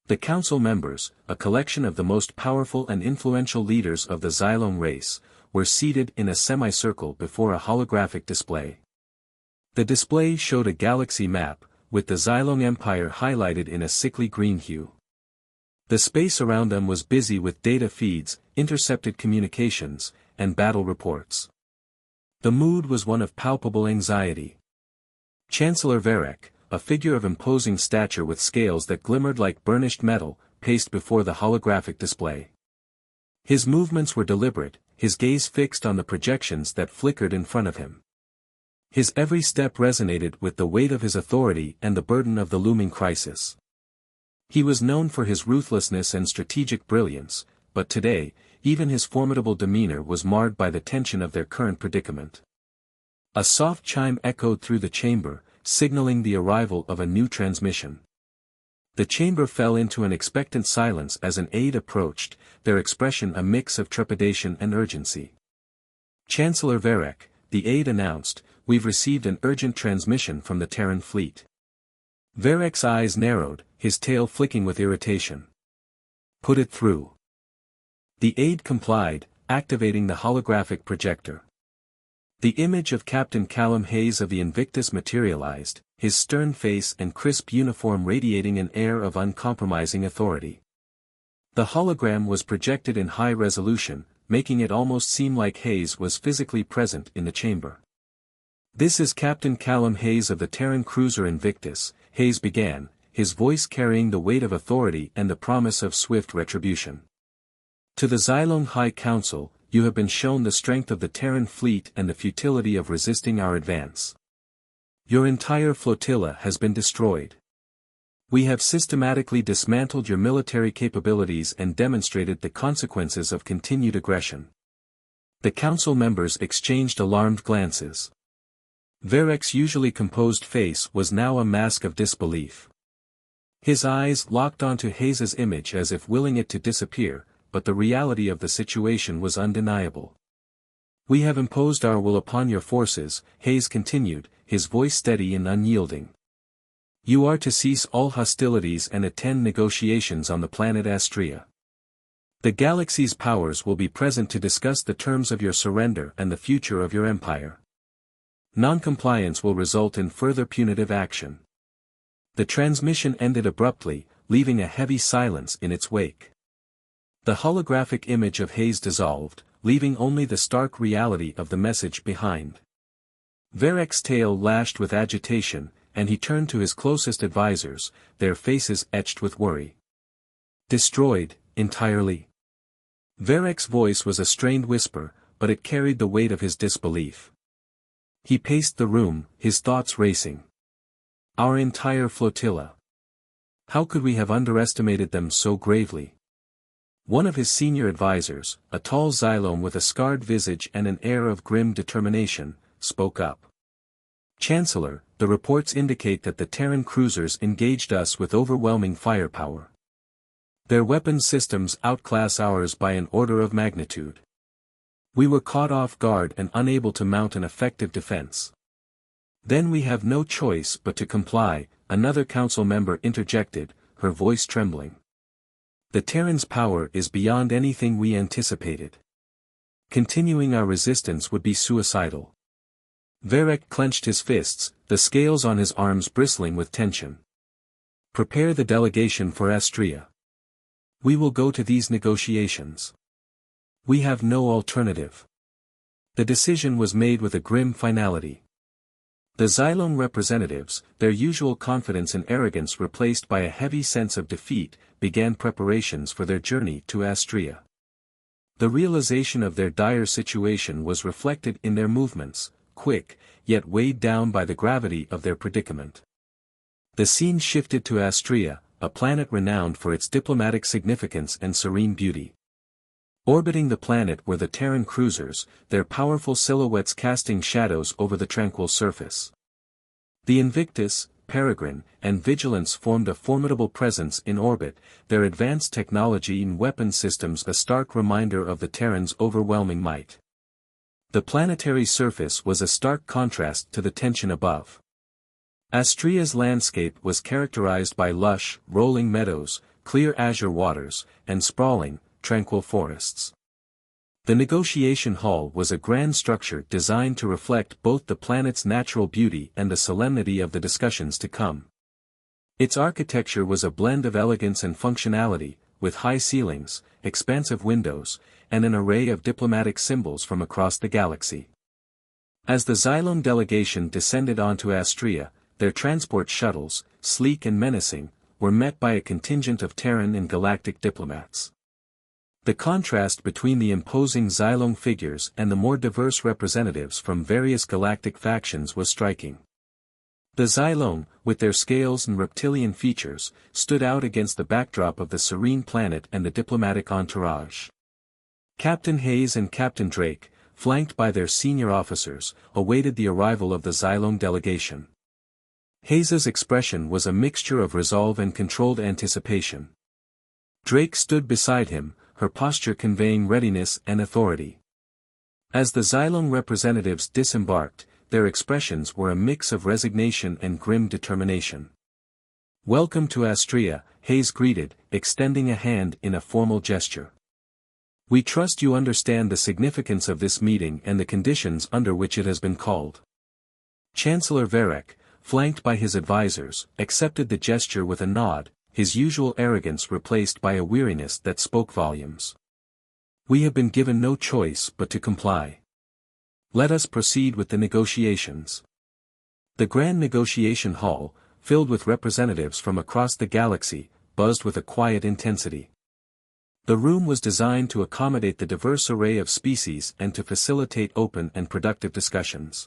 Speaker 1: The council members, a collection of the most powerful and influential leaders of the Xylong race, were seated in a semicircle before a holographic display. The display showed a galaxy map, with the Xylong Empire highlighted in a sickly green hue. The space around them was busy with data feeds, intercepted communications, and battle reports. The mood was one of palpable anxiety. Chancellor Varek, a figure of imposing stature with scales that glimmered like burnished metal, paced before the holographic display. His movements were deliberate, his gaze fixed on the projections that flickered in front of him. His every step resonated with the weight of his authority and the burden of the looming crisis. He was known for his ruthlessness and strategic brilliance, but today, even his formidable demeanor was marred by the tension of their current predicament. A soft chime echoed through the chamber, signaling the arrival of a new transmission. The chamber fell into an expectant silence as an aide approached, their expression a mix of trepidation and urgency. Chancellor Varek, the aide announced, "We've received an urgent transmission from the Terran fleet." Varek's eyes narrowed, his tail flicking with irritation. "Put it through." The aide complied, activating the holographic projector. The image of Captain Callum Hayes of the Invictus materialized, his stern face and crisp uniform radiating an air of uncompromising authority. The hologram was projected in high resolution, making it almost seem like Hayes was physically present in the chamber. "This is Captain Callum Hayes of the Terran cruiser Invictus," Hayes began, his voice carrying the weight of authority and the promise of swift retribution. "To the Xylong High Council, you have been shown the strength of the Terran fleet and the futility of resisting our advance. Your entire flotilla has been destroyed. We have systematically dismantled your military capabilities and demonstrated the consequences of continued aggression." The council members exchanged alarmed glances. Varek's usually composed face was now a mask of disbelief. His eyes locked onto Hayes's image as if willing it to disappear, but the reality of the situation was undeniable. "We have imposed our will upon your forces," Hayes continued, his voice steady and unyielding. "You are to cease all hostilities and attend negotiations on the planet Astria. The galaxy's powers will be present to discuss the terms of your surrender and the future of your empire. Non-compliance will result in further punitive action." The transmission ended abruptly, leaving a heavy silence in its wake. The holographic image of Hayes dissolved, leaving only the stark reality of the message behind. Varek's tail lashed with agitation, and he turned to his closest advisors, their faces etched with worry. "Destroyed, entirely." Varek's voice was a strained whisper, but it carried the weight of his disbelief. He paced the room, his thoughts racing. "Our entire flotilla. How could we have underestimated them so gravely?" One of his senior advisors, a tall Xylome with a scarred visage and an air of grim determination, spoke up. "Chancellor, the reports indicate that the Terran cruisers engaged us with overwhelming firepower. Their weapon systems outclass ours by an order of magnitude. We were caught off guard and unable to mount an effective defense." "Then we have no choice but to comply," another council member interjected, her voice trembling. "The Terran's power is beyond anything we anticipated. Continuing our resistance would be suicidal." Varek clenched his fists, the scales on his arms bristling with tension. "Prepare the delegation for Astria. We will go to these negotiations. We have no alternative." The decision was made with a grim finality. The Xylong representatives, their usual confidence and arrogance replaced by a heavy sense of defeat, began preparations for their journey to Astria. The realization of their dire situation was reflected in their movements, quick, yet weighed down by the gravity of their predicament. The scene shifted to Astrea, a planet renowned for its diplomatic significance and serene beauty. Orbiting the planet were the Terran cruisers, their powerful silhouettes casting shadows over the tranquil surface. The Invictus, Peregrine, and Vigilance formed a formidable presence in orbit, their advanced technology and weapon systems a stark reminder of the Terrans' overwhelming might. The planetary surface was a stark contrast to the tension above. Astrea's landscape was characterized by lush, rolling meadows, clear azure waters, and sprawling, tranquil forests. The negotiation hall was a grand structure designed to reflect both the planet's natural beauty and the solemnity of the discussions to come. Its architecture was a blend of elegance and functionality, with high ceilings, expansive windows, and an array of diplomatic symbols from across the galaxy. As the Xylon delegation descended onto Astrea, their transport shuttles, sleek and menacing, were met by a contingent of Terran and galactic diplomats. The contrast between the imposing Xylon figures and the more diverse representatives from various galactic factions was striking. The Xylon, with their scales and reptilian features, stood out against the backdrop of the serene planet and the diplomatic entourage. Captain Hayes and Captain Drake, flanked by their senior officers, awaited the arrival of the Xylon delegation. Hayes's expression was a mixture of resolve and controlled anticipation. Drake stood beside him, her posture conveying readiness and authority. As the Xylon representatives disembarked, their expressions were a mix of resignation and grim determination. "Welcome to Astrea," Hayes greeted, extending a hand in a formal gesture. "We trust you understand the significance of this meeting and the conditions under which it has been called." Chancellor Varek, flanked by his advisors, accepted the gesture with a nod, his usual arrogance replaced by a weariness that spoke volumes. "We have been given no choice but to comply. Let us proceed with the negotiations." The grand negotiation hall, filled with representatives from across the galaxy, buzzed with a quiet intensity. The room was designed to accommodate the diverse array of species and to facilitate open and productive discussions.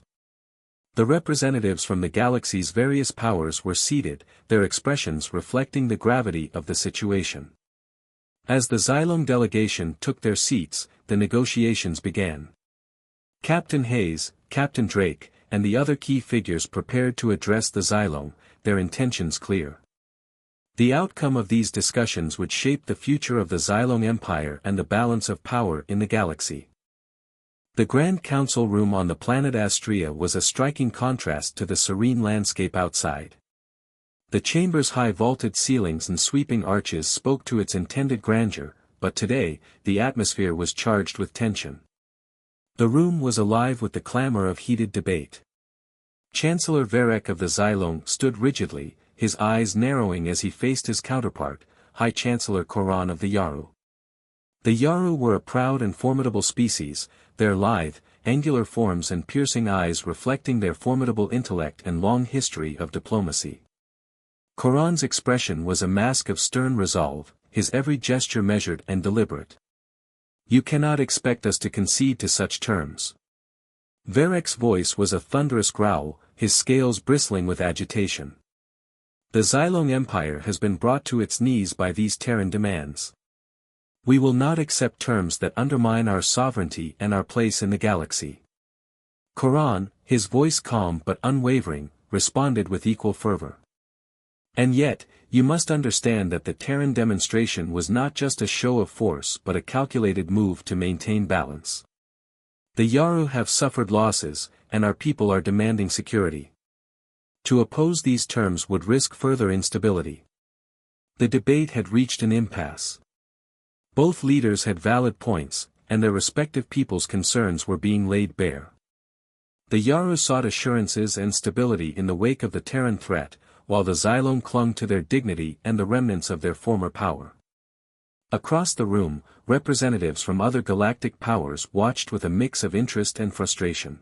Speaker 1: The representatives from the galaxy's various powers were seated, their expressions reflecting the gravity of the situation. As the Xylon delegation took their seats, the negotiations began. Captain Hayes, Captain Drake, and the other key figures prepared to address the Xylon, their intentions clear. The outcome of these discussions would shape the future of the Xylon Empire and the balance of power in the galaxy. The Grand Council room on the planet Astrea was a striking contrast to the serene landscape outside. The chamber's high vaulted ceilings and sweeping arches spoke to its intended grandeur, but today, the atmosphere was charged with tension. The room was alive with the clamor of heated debate. Chancellor Varek of the Xylon stood rigidly, his eyes narrowing as he faced his counterpart, High Chancellor Koran of the Yaru. The Yaru were a proud and formidable species, their lithe, angular forms and piercing eyes reflecting their formidable intellect and long history of diplomacy. Koran's expression was a mask of stern resolve, his every gesture measured and deliberate. "You cannot expect us to concede to such terms." Varek's voice was a thunderous growl, his scales bristling with agitation. "The Xylon Empire has been brought to its knees by these Terran demands. We will not accept terms that undermine our sovereignty and our place in the galaxy." Koran, his voice calm but unwavering, responded with equal fervor. "And yet, you must understand that the Terran demonstration was not just a show of force but a calculated move to maintain balance. The Yaru have suffered losses, and our people are demanding security. To oppose these terms would risk further instability." The debate had reached an impasse. Both leaders had valid points, and their respective people's concerns were being laid bare. The Yaru sought assurances and stability in the wake of the Terran threat, while the Xylon clung to their dignity and the remnants of their former power. Across the room, representatives from other galactic powers watched with a mix of interest and frustration.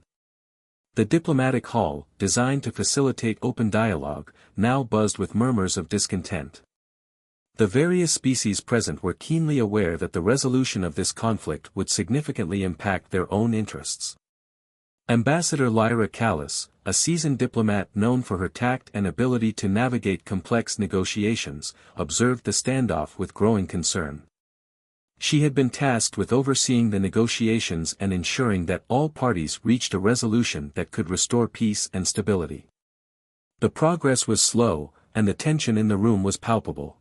Speaker 1: The diplomatic hall, designed to facilitate open dialogue, now buzzed with murmurs of discontent. The various species present were keenly aware that the resolution of this conflict would significantly impact their own interests. Ambassador Lyra Callis, a seasoned diplomat known for her tact and ability to navigate complex negotiations, observed the standoff with growing concern. She had been tasked with overseeing the negotiations and ensuring that all parties reached a resolution that could restore peace and stability. The progress was slow, and the tension in the room was palpable.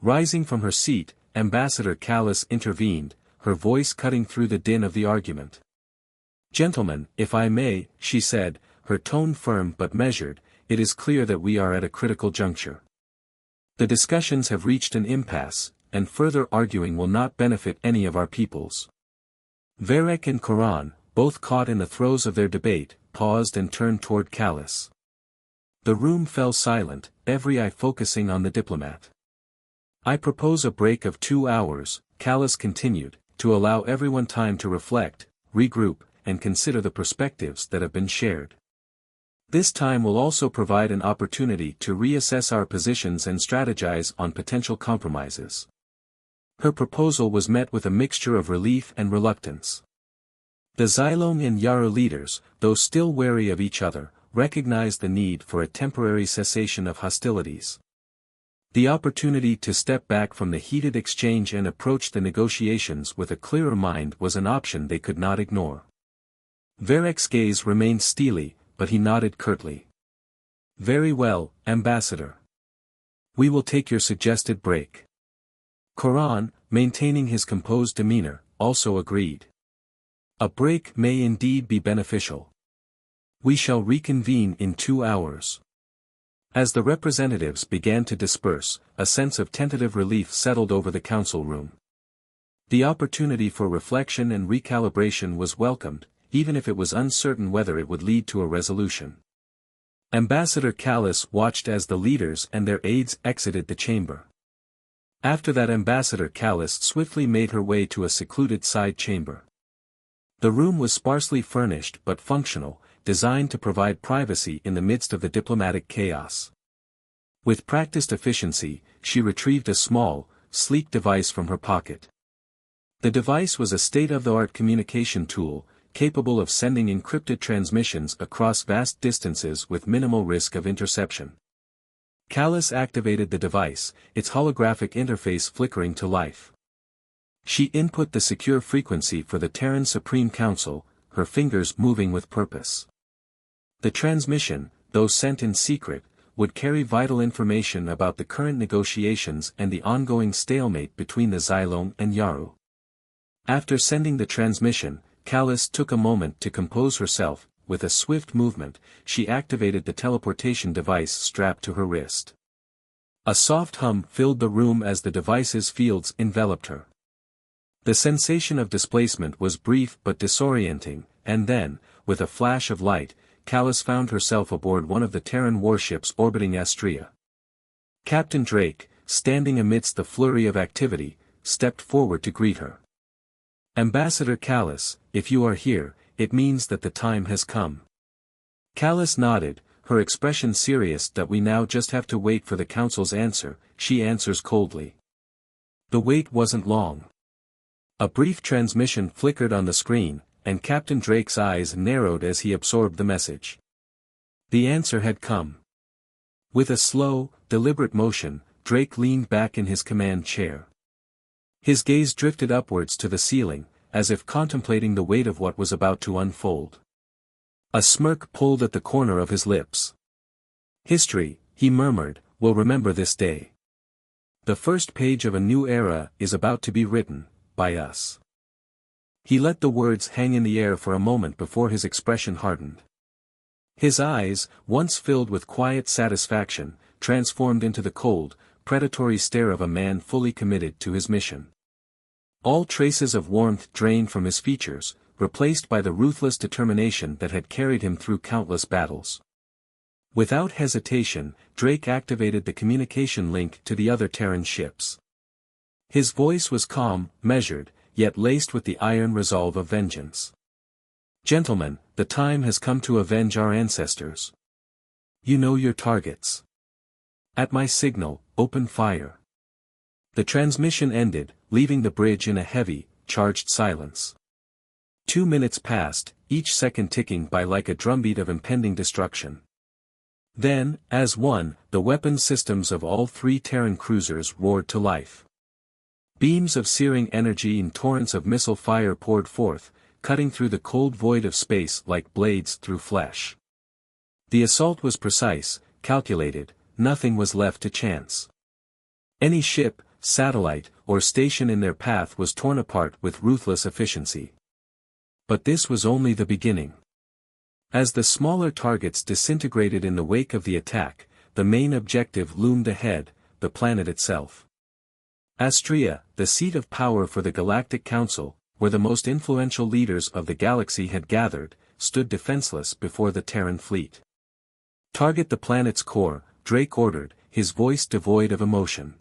Speaker 1: Rising from her seat, Ambassador Callis intervened, her voice cutting through the din of the argument. "Gentlemen, if I may," she said, her tone firm but measured, "it is clear that we are at a critical juncture. The discussions have reached an impasse, and further arguing will not benefit any of our peoples." Varek and Koran, both caught in the throes of their debate, paused and turned toward Callis. The room fell silent, every eye focusing on the diplomat. "I propose a break of 2 hours," Callis continued, "to allow everyone time to reflect, regroup, and consider the perspectives that have been shared. This time will also provide an opportunity to reassess our positions and strategize on potential compromises." Her proposal was met with a mixture of relief and reluctance. The Xylong and Yaru leaders, though still wary of each other, recognized the need for a temporary cessation of hostilities. The opportunity to step back from the heated exchange and approach the negotiations with a clearer mind was an option they could not ignore. Varek's gaze remained steely, but he nodded curtly. "Very well, Ambassador. We will take your suggested break." Koran, maintaining his composed demeanor, also agreed. "A break may indeed be beneficial. We shall reconvene in 2 hours." As the representatives began to disperse, a sense of tentative relief settled over the council room. The opportunity for reflection and recalibration was welcomed, even if it was uncertain whether it would lead to a resolution. Ambassador Callis watched as the leaders and their aides exited the chamber. After that, Ambassador Callis swiftly made her way to a secluded side chamber. The room was sparsely furnished but functional, designed to provide privacy in the midst of the diplomatic chaos. With practiced efficiency, she retrieved a small, sleek device from her pocket. The device was a state-of-the-art communication tool, capable of sending encrypted transmissions across vast distances with minimal risk of interception. Callis activated the device, its holographic interface flickering to life. She input the secure frequency for the Terran Supreme Council, her fingers moving with purpose. The transmission, though sent in secret, would carry vital information about the current negotiations and the ongoing stalemate between the Xylong and Yaru. After sending the transmission, Callis took a moment to compose herself. With a swift movement, she activated the teleportation device strapped to her wrist. A soft hum filled the room as the device's fields enveloped her. The sensation of displacement was brief but disorienting, and then, with a flash of light, Callis found herself aboard one of the Terran warships orbiting Astria. Captain Drake, standing amidst the flurry of activity, stepped forward to greet her. "Ambassador Callis, if you are here, it means that the time has come." Callis nodded, her expression serious. "That we now just have to wait for the council's answer," she answers coldly. The wait wasn't long. A brief transmission flickered on the screen, and Captain Drake's eyes narrowed as he absorbed the message. The answer had come. With a slow, deliberate motion, Drake leaned back in his command chair. His gaze drifted upwards to the ceiling, as if contemplating the weight of what was about to unfold. A smirk pulled at the corner of his lips. "History," he murmured, "will remember this day. The first page of a new era is about to be written, by us." He let the words hang in the air for a moment before his expression hardened. His eyes, once filled with quiet satisfaction, transformed into the cold, predatory stare of a man fully committed to his mission. All traces of warmth drained from his features, replaced by the ruthless determination that had carried him through countless battles. Without hesitation, Drake activated the communication link to the other Terran ships. His voice was calm, measured, yet laced with the iron resolve of vengeance. "Gentlemen, the time has come to avenge our ancestors. You know your targets. At my signal, open fire." The transmission ended, leaving the bridge in a heavy, charged silence. 2 minutes passed, each second ticking by like a drumbeat of impending destruction. Then, as one, the weapon systems of all three Terran cruisers roared to life. Beams of searing energy and torrents of missile fire poured forth, cutting through the cold void of space like blades through flesh. The assault was precise, calculated, nothing was left to chance. Any ship, satellite, or station in their path was torn apart with ruthless efficiency. But this was only the beginning. As the smaller targets disintegrated in the wake of the attack, the main objective loomed ahead, the planet itself. Astrea, the seat of power for the Galactic Council, where the most influential leaders of the galaxy had gathered, stood defenseless before the Terran fleet. "Target the planet's core," Drake ordered, his voice devoid of emotion.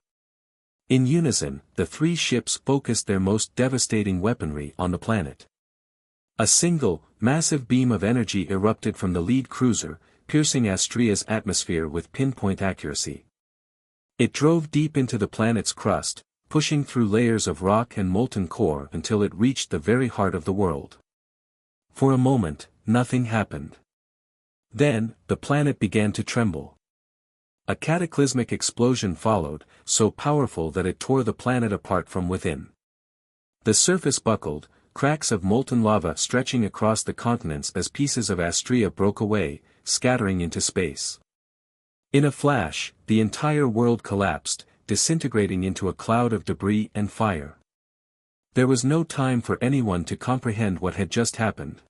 Speaker 1: In unison, the three ships focused their most devastating weaponry on the planet. A single, massive beam of energy erupted from the lead cruiser, piercing Astrea's atmosphere with pinpoint accuracy. It drove deep into the planet's crust, pushing through layers of rock and molten core until it reached the very heart of the world. For a moment, nothing happened. Then, the planet began to tremble. A cataclysmic explosion followed, so powerful that it tore the planet apart from within. The surface buckled, cracks of molten lava stretching across the continents as pieces of Astrea broke away, scattering into space. In a flash, the entire world collapsed, disintegrating into a cloud of debris and fire. There was no time for anyone to comprehend what had just happened.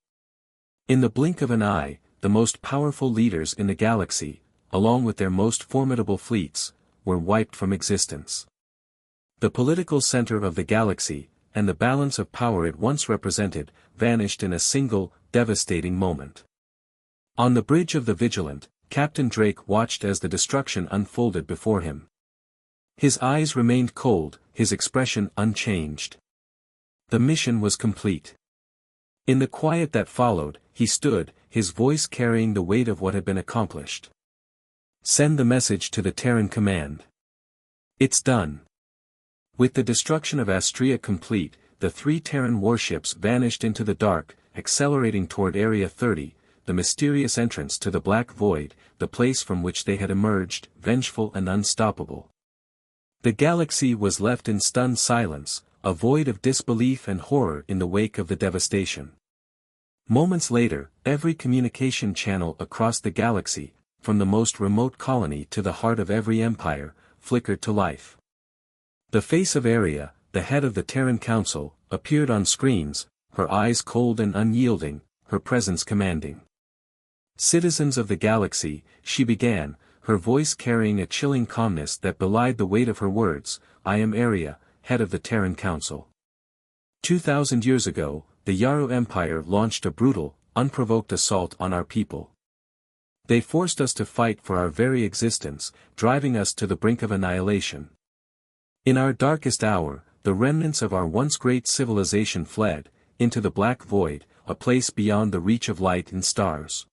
Speaker 1: In the blink of an eye, the most powerful leaders in the galaxy, along with their most formidable fleets, were wiped from existence. The political center of the galaxy, and the balance of power it once represented, vanished in a single, devastating moment. On the bridge of the Vigilant, Captain Drake watched as the destruction unfolded before him. His eyes remained cold, his expression unchanged. The mission was complete. In the quiet that followed, he stood, his voice carrying the weight of what had been accomplished. "Send the message to the Terran command. It's done." With the destruction of Astrea complete, the three Terran warships vanished into the dark, accelerating toward Area 30, the mysterious entrance to the Black Void, the place from which they had emerged, vengeful and unstoppable. The galaxy was left in stunned silence, a void of disbelief and horror in the wake of the devastation. Moments later, every communication channel across the galaxy, from the most remote colony to the heart of every empire, flickered to life. The face of Area, the head of the Terran Council, appeared on screens, her eyes cold and unyielding, her presence commanding. "Citizens of the galaxy," she began, her voice carrying a chilling calmness that belied the weight of her words, "I am Area, head of the Terran Council. 2,000 years ago, the Yaru Empire launched a brutal, unprovoked assault on our people. They forced us to fight for our very existence, driving us to the brink of annihilation. In our darkest hour, the remnants of our once great civilization fled, into the Black Void, a place beyond the reach of light and stars."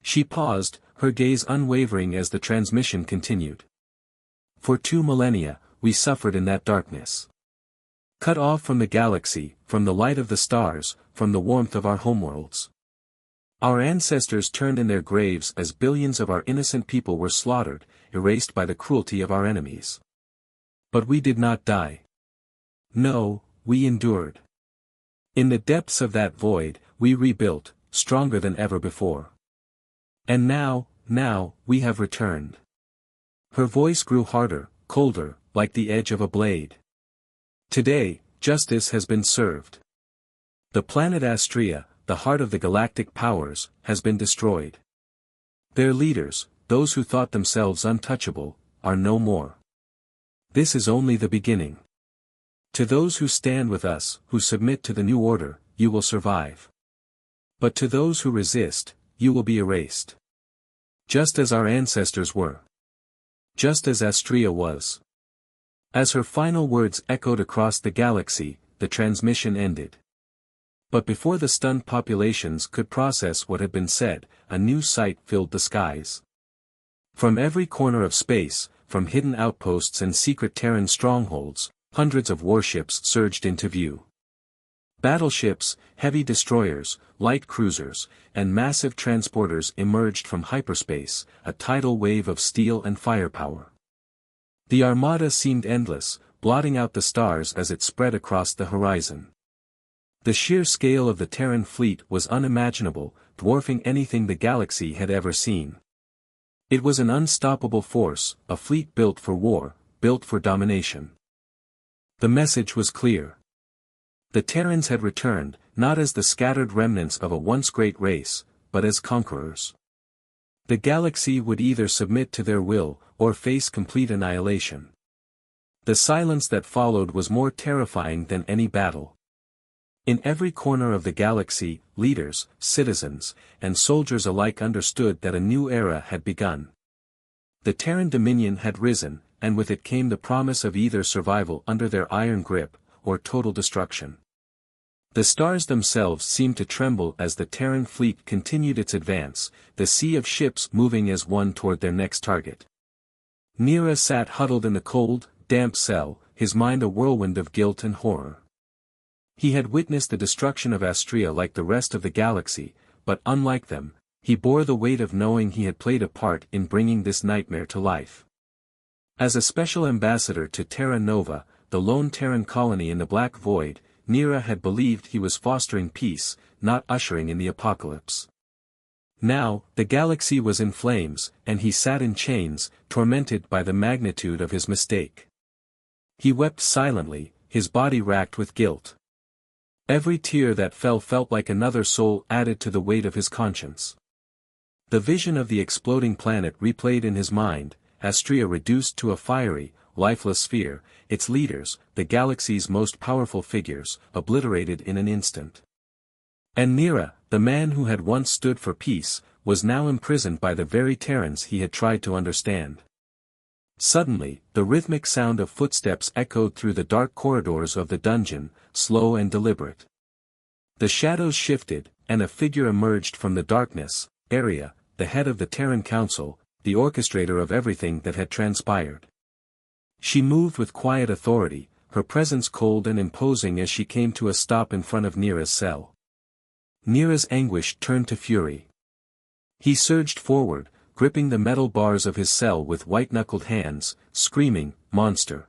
Speaker 1: She paused, her gaze unwavering as the transmission continued. "For 2 millennia, we suffered in that darkness. Cut off from the galaxy, from the light of the stars, from the warmth of our homeworlds. Our ancestors turned in their graves as billions of our innocent people were slaughtered, erased by the cruelty of our enemies. But we did not die. No, we endured. In the depths of that void, we rebuilt, stronger than ever before. And now, we have returned." Her voice grew harder, colder, like the edge of a blade. "Today, justice has been served. The planet Astrea, the heart of the galactic powers, has been destroyed. Their leaders, those who thought themselves untouchable, are no more. This is only the beginning. To those who stand with us, who submit to the new order, you will survive. But to those who resist, you will be erased. Just as our ancestors were. Just as Astrea was." As her final words echoed across the galaxy, the transmission ended. But before the stunned populations could process what had been said, a new sight filled the skies. From every corner of space, from hidden outposts and secret Terran strongholds, hundreds of warships surged into view. Battleships, heavy destroyers, light cruisers, and massive transporters emerged from hyperspace, a tidal wave of steel and firepower. The armada seemed endless, blotting out the stars as it spread across the horizon. The sheer scale of the Terran fleet was unimaginable, dwarfing anything the galaxy had ever seen. It was an unstoppable force, a fleet built for war, built for domination. The message was clear. The Terrans had returned, not as the scattered remnants of a once great race, but as conquerors. The galaxy would either submit to their will, or face complete annihilation. The silence that followed was more terrifying than any battle. In every corner of the galaxy, leaders, citizens, and soldiers alike understood that a new era had begun. The Terran dominion had risen, and with it came the promise of either survival under their iron grip, or total destruction. The stars themselves seemed to tremble as the Terran fleet continued its advance, the sea of ships moving as one toward their next target. Nira sat huddled in the cold, damp cell, his mind a whirlwind of guilt and horror. He had witnessed the destruction of Astria like the rest of the galaxy, but unlike them, he bore the weight of knowing he had played a part in bringing this nightmare to life. As a special ambassador to Terra Nova, the lone Terran colony in the Black Void, Nira had believed he was fostering peace, not ushering in the apocalypse. Now, the galaxy was in flames, and he sat in chains, tormented by the magnitude of his mistake. He wept silently, his body racked with guilt. Every tear that fell felt like another soul added to the weight of his conscience. The vision of the exploding planet replayed in his mind, Astria reduced to a fiery, lifeless sphere, its leaders, the galaxy's most powerful figures, obliterated in an instant. And Nira, the man who had once stood for peace, was now imprisoned by the very Terrans he had tried to understand. Suddenly, the rhythmic sound of footsteps echoed through the dark corridors of the dungeon, slow and deliberate. The shadows shifted, and a figure emerged from the darkness, Aria, the head of the Terran Council, the orchestrator of everything that had transpired. She moved with quiet authority, her presence cold and imposing as she came to a stop in front of Nira's cell. Nira's anguish turned to fury. He surged forward, gripping the metal bars of his cell with white-knuckled hands, screaming, "Monster!"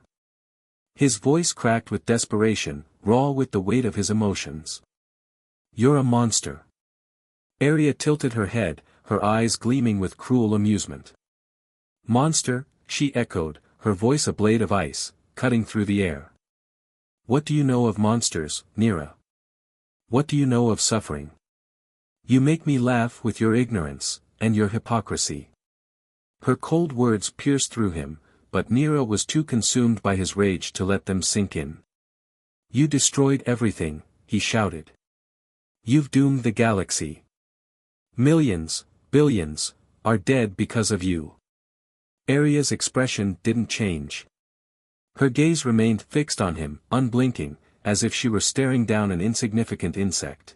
Speaker 1: His voice cracked with desperation, raw with the weight of his emotions. "You're a monster." Aria tilted her head, her eyes gleaming with cruel amusement. "Monster," she echoed, her voice a blade of ice, cutting through the air. "What do you know of monsters, Nira? What do you know of suffering? You make me laugh with your ignorance, and your hypocrisy." Her cold words pierced through him, but Nira was too consumed by his rage to let them sink in. "You destroyed everything," he shouted. "You've doomed the galaxy. Millions, billions, are dead because of you." Aria's expression didn't change. Her gaze remained fixed on him, unblinking, as if she were staring down an insignificant insect.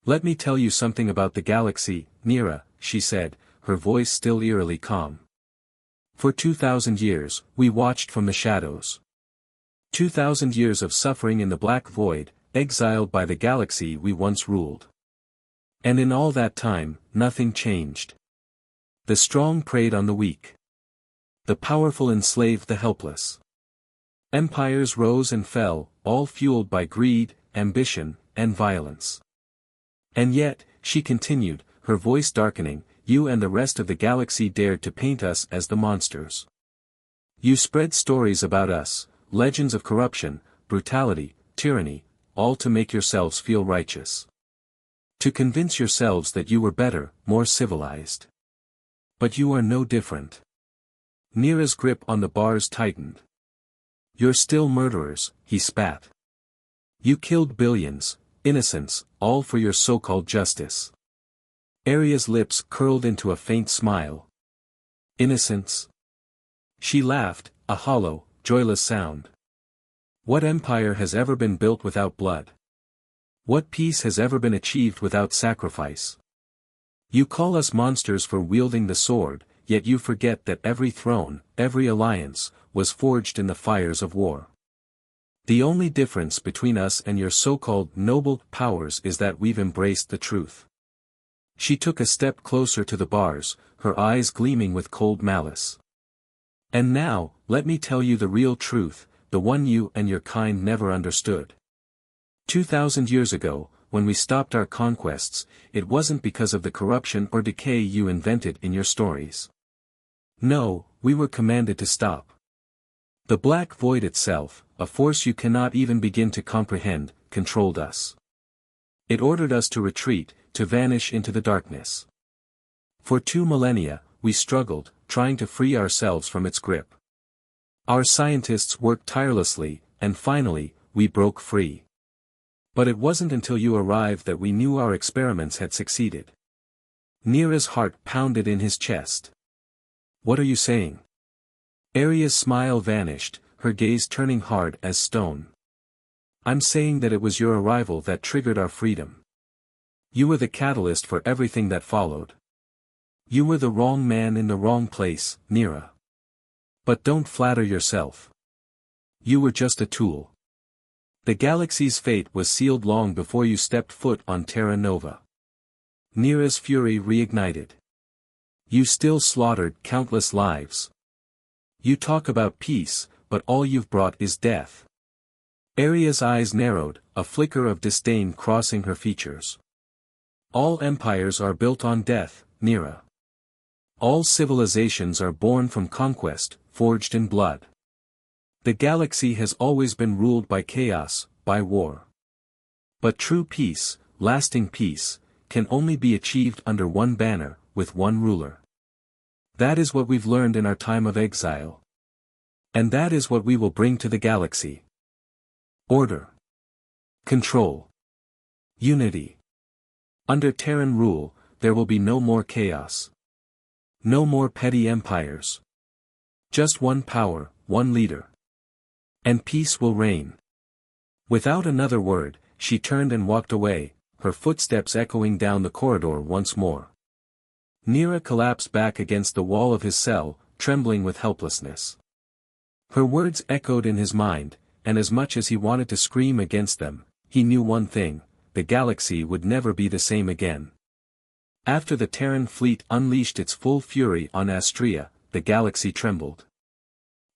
Speaker 1: "Let me tell you something about the galaxy, Nira," she said, her voice still eerily calm. "For 2,000 years, we watched from the shadows. 2,000 years of suffering in the Black Void, exiled by the galaxy we once ruled. And in all that time, nothing changed. The strong preyed on the weak. The powerful enslaved the helpless. Empires rose and fell, all fueled by greed, ambition, and violence. And yet," she continued, her voice darkening, "you and the rest of the galaxy dared to paint us as the monsters. You spread stories about us, legends of corruption, brutality, tyranny, all to make yourselves feel righteous. To convince yourselves that you were better, more civilized. But you are no different." Nira's grip on the bars tightened. "You're still murderers," he spat. "You killed billions, innocents, all for your so-called justice." Aria's lips curled into a faint smile. "Innocents?" She laughed, a hollow, joyless sound. "What empire has ever been built without blood? What peace has ever been achieved without sacrifice? You call us monsters for wielding the sword, yet you forget that every throne, every alliance, was forged in the fires of war. The only difference between us and your so-called noble powers is that we've embraced the truth. She took a step closer to the bars, her eyes gleaming with cold malice. And now, let me tell you the real truth, the one you and your kind never understood. 2,000 years ago, when we stopped our conquests, it wasn't because of the corruption or decay you invented in your stories. No, we were commanded to stop. The black void itself, a force you cannot even begin to comprehend, controlled us. It ordered us to retreat, to vanish into the darkness. For 2 millennia, we struggled, trying to free ourselves from its grip. Our scientists worked tirelessly, and finally, we broke free. But it wasn't until you arrived that we knew our experiments had succeeded. Neera's heart pounded in his chest. What are you saying? Arya's smile vanished, her gaze turning hard as stone. I'm saying that it was your arrival that triggered our freedom. You were the catalyst for everything that followed. You were the wrong man in the wrong place, Neera. But don't flatter yourself. You were just a tool. The galaxy's fate was sealed long before you stepped foot on Terra Nova. Neera's fury reignited. You still slaughtered countless lives. You talk about peace, but all you've brought is death. Arya's eyes narrowed, a flicker of disdain crossing her features. All empires are built on death, Neera. All civilizations are born from conquest, forged in blood. The galaxy has always been ruled by chaos, by war. But true peace, lasting peace, can only be achieved under one banner, with one ruler. That is what we've learned in our time of exile. And that is what we will bring to the galaxy. Order. Control. Unity. Under Terran rule, there will be no more chaos. No more petty empires. Just one power, one leader. And peace will reign. Without another word, she turned and walked away, her footsteps echoing down the corridor once more. Neera collapsed back against the wall of his cell, trembling with helplessness. Her words echoed in his mind, and as much as he wanted to scream against them, he knew one thing: the galaxy would never be the same again. After the Terran fleet unleashed its full fury on Astria, the galaxy trembled.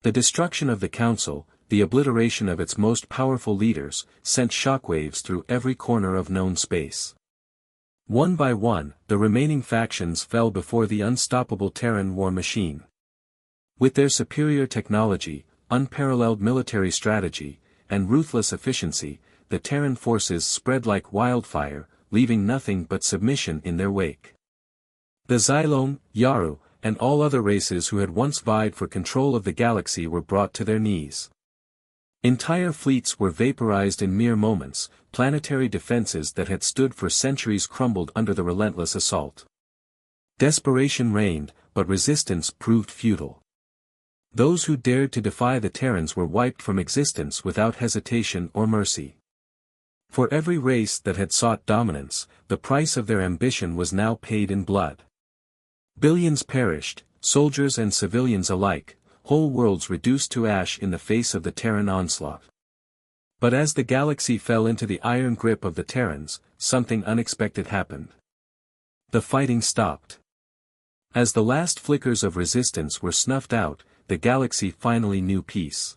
Speaker 1: The destruction of the Council, the obliteration of its most powerful leaders, sent shockwaves through every corner of known space. One by one, the remaining factions fell before the unstoppable Terran war machine. With their superior technology, unparalleled military strategy, and ruthless efficiency, the Terran forces spread like wildfire, leaving nothing but submission in their wake. The Xylone, Yaru, and all other races who had once vied for control of the galaxy were brought to their knees. Entire fleets were vaporized in mere moments, planetary defenses that had stood for centuries crumbled under the relentless assault. Desperation reigned, but resistance proved futile. Those who dared to defy the Terrans were wiped from existence without hesitation or mercy. For every race that had sought dominance, the price of their ambition was now paid in blood. Billions perished, soldiers and civilians alike, whole worlds reduced to ash in the face of the Terran onslaught. But as the galaxy fell into the iron grip of the Terrans, something unexpected happened. The fighting stopped. As the last flickers of resistance were snuffed out, the galaxy finally knew peace.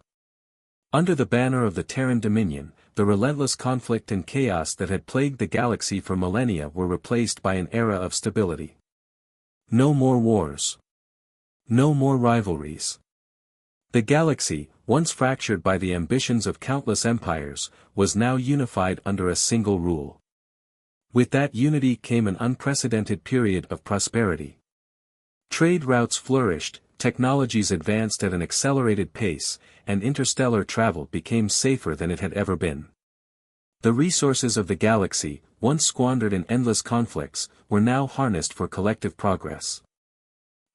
Speaker 1: Under the banner of the Terran Dominion, the relentless conflict and chaos that had plagued the galaxy for millennia were replaced by an era of stability. No more wars. No more rivalries. The galaxy, once fractured by the ambitions of countless empires, was now unified under a single rule. With that unity came an unprecedented period of prosperity. Trade routes flourished, technologies advanced at an accelerated pace, and interstellar travel became safer than it had ever been. The resources of the galaxy, once squandered in endless conflicts, were now harnessed for collective progress.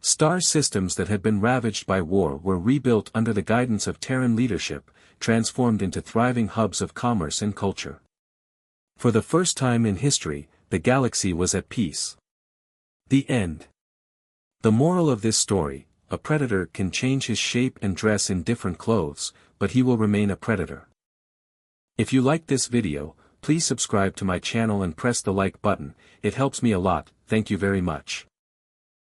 Speaker 1: Star systems that had been ravaged by war were rebuilt under the guidance of Terran leadership, transformed into thriving hubs of commerce and culture. For the first time in history, the galaxy was at peace. The end. The moral of this story: a predator can change his shape and dress in different clothes, but he will remain a predator. If you liked this video, please subscribe to my channel and press the like button, it helps me a lot, thank you very much.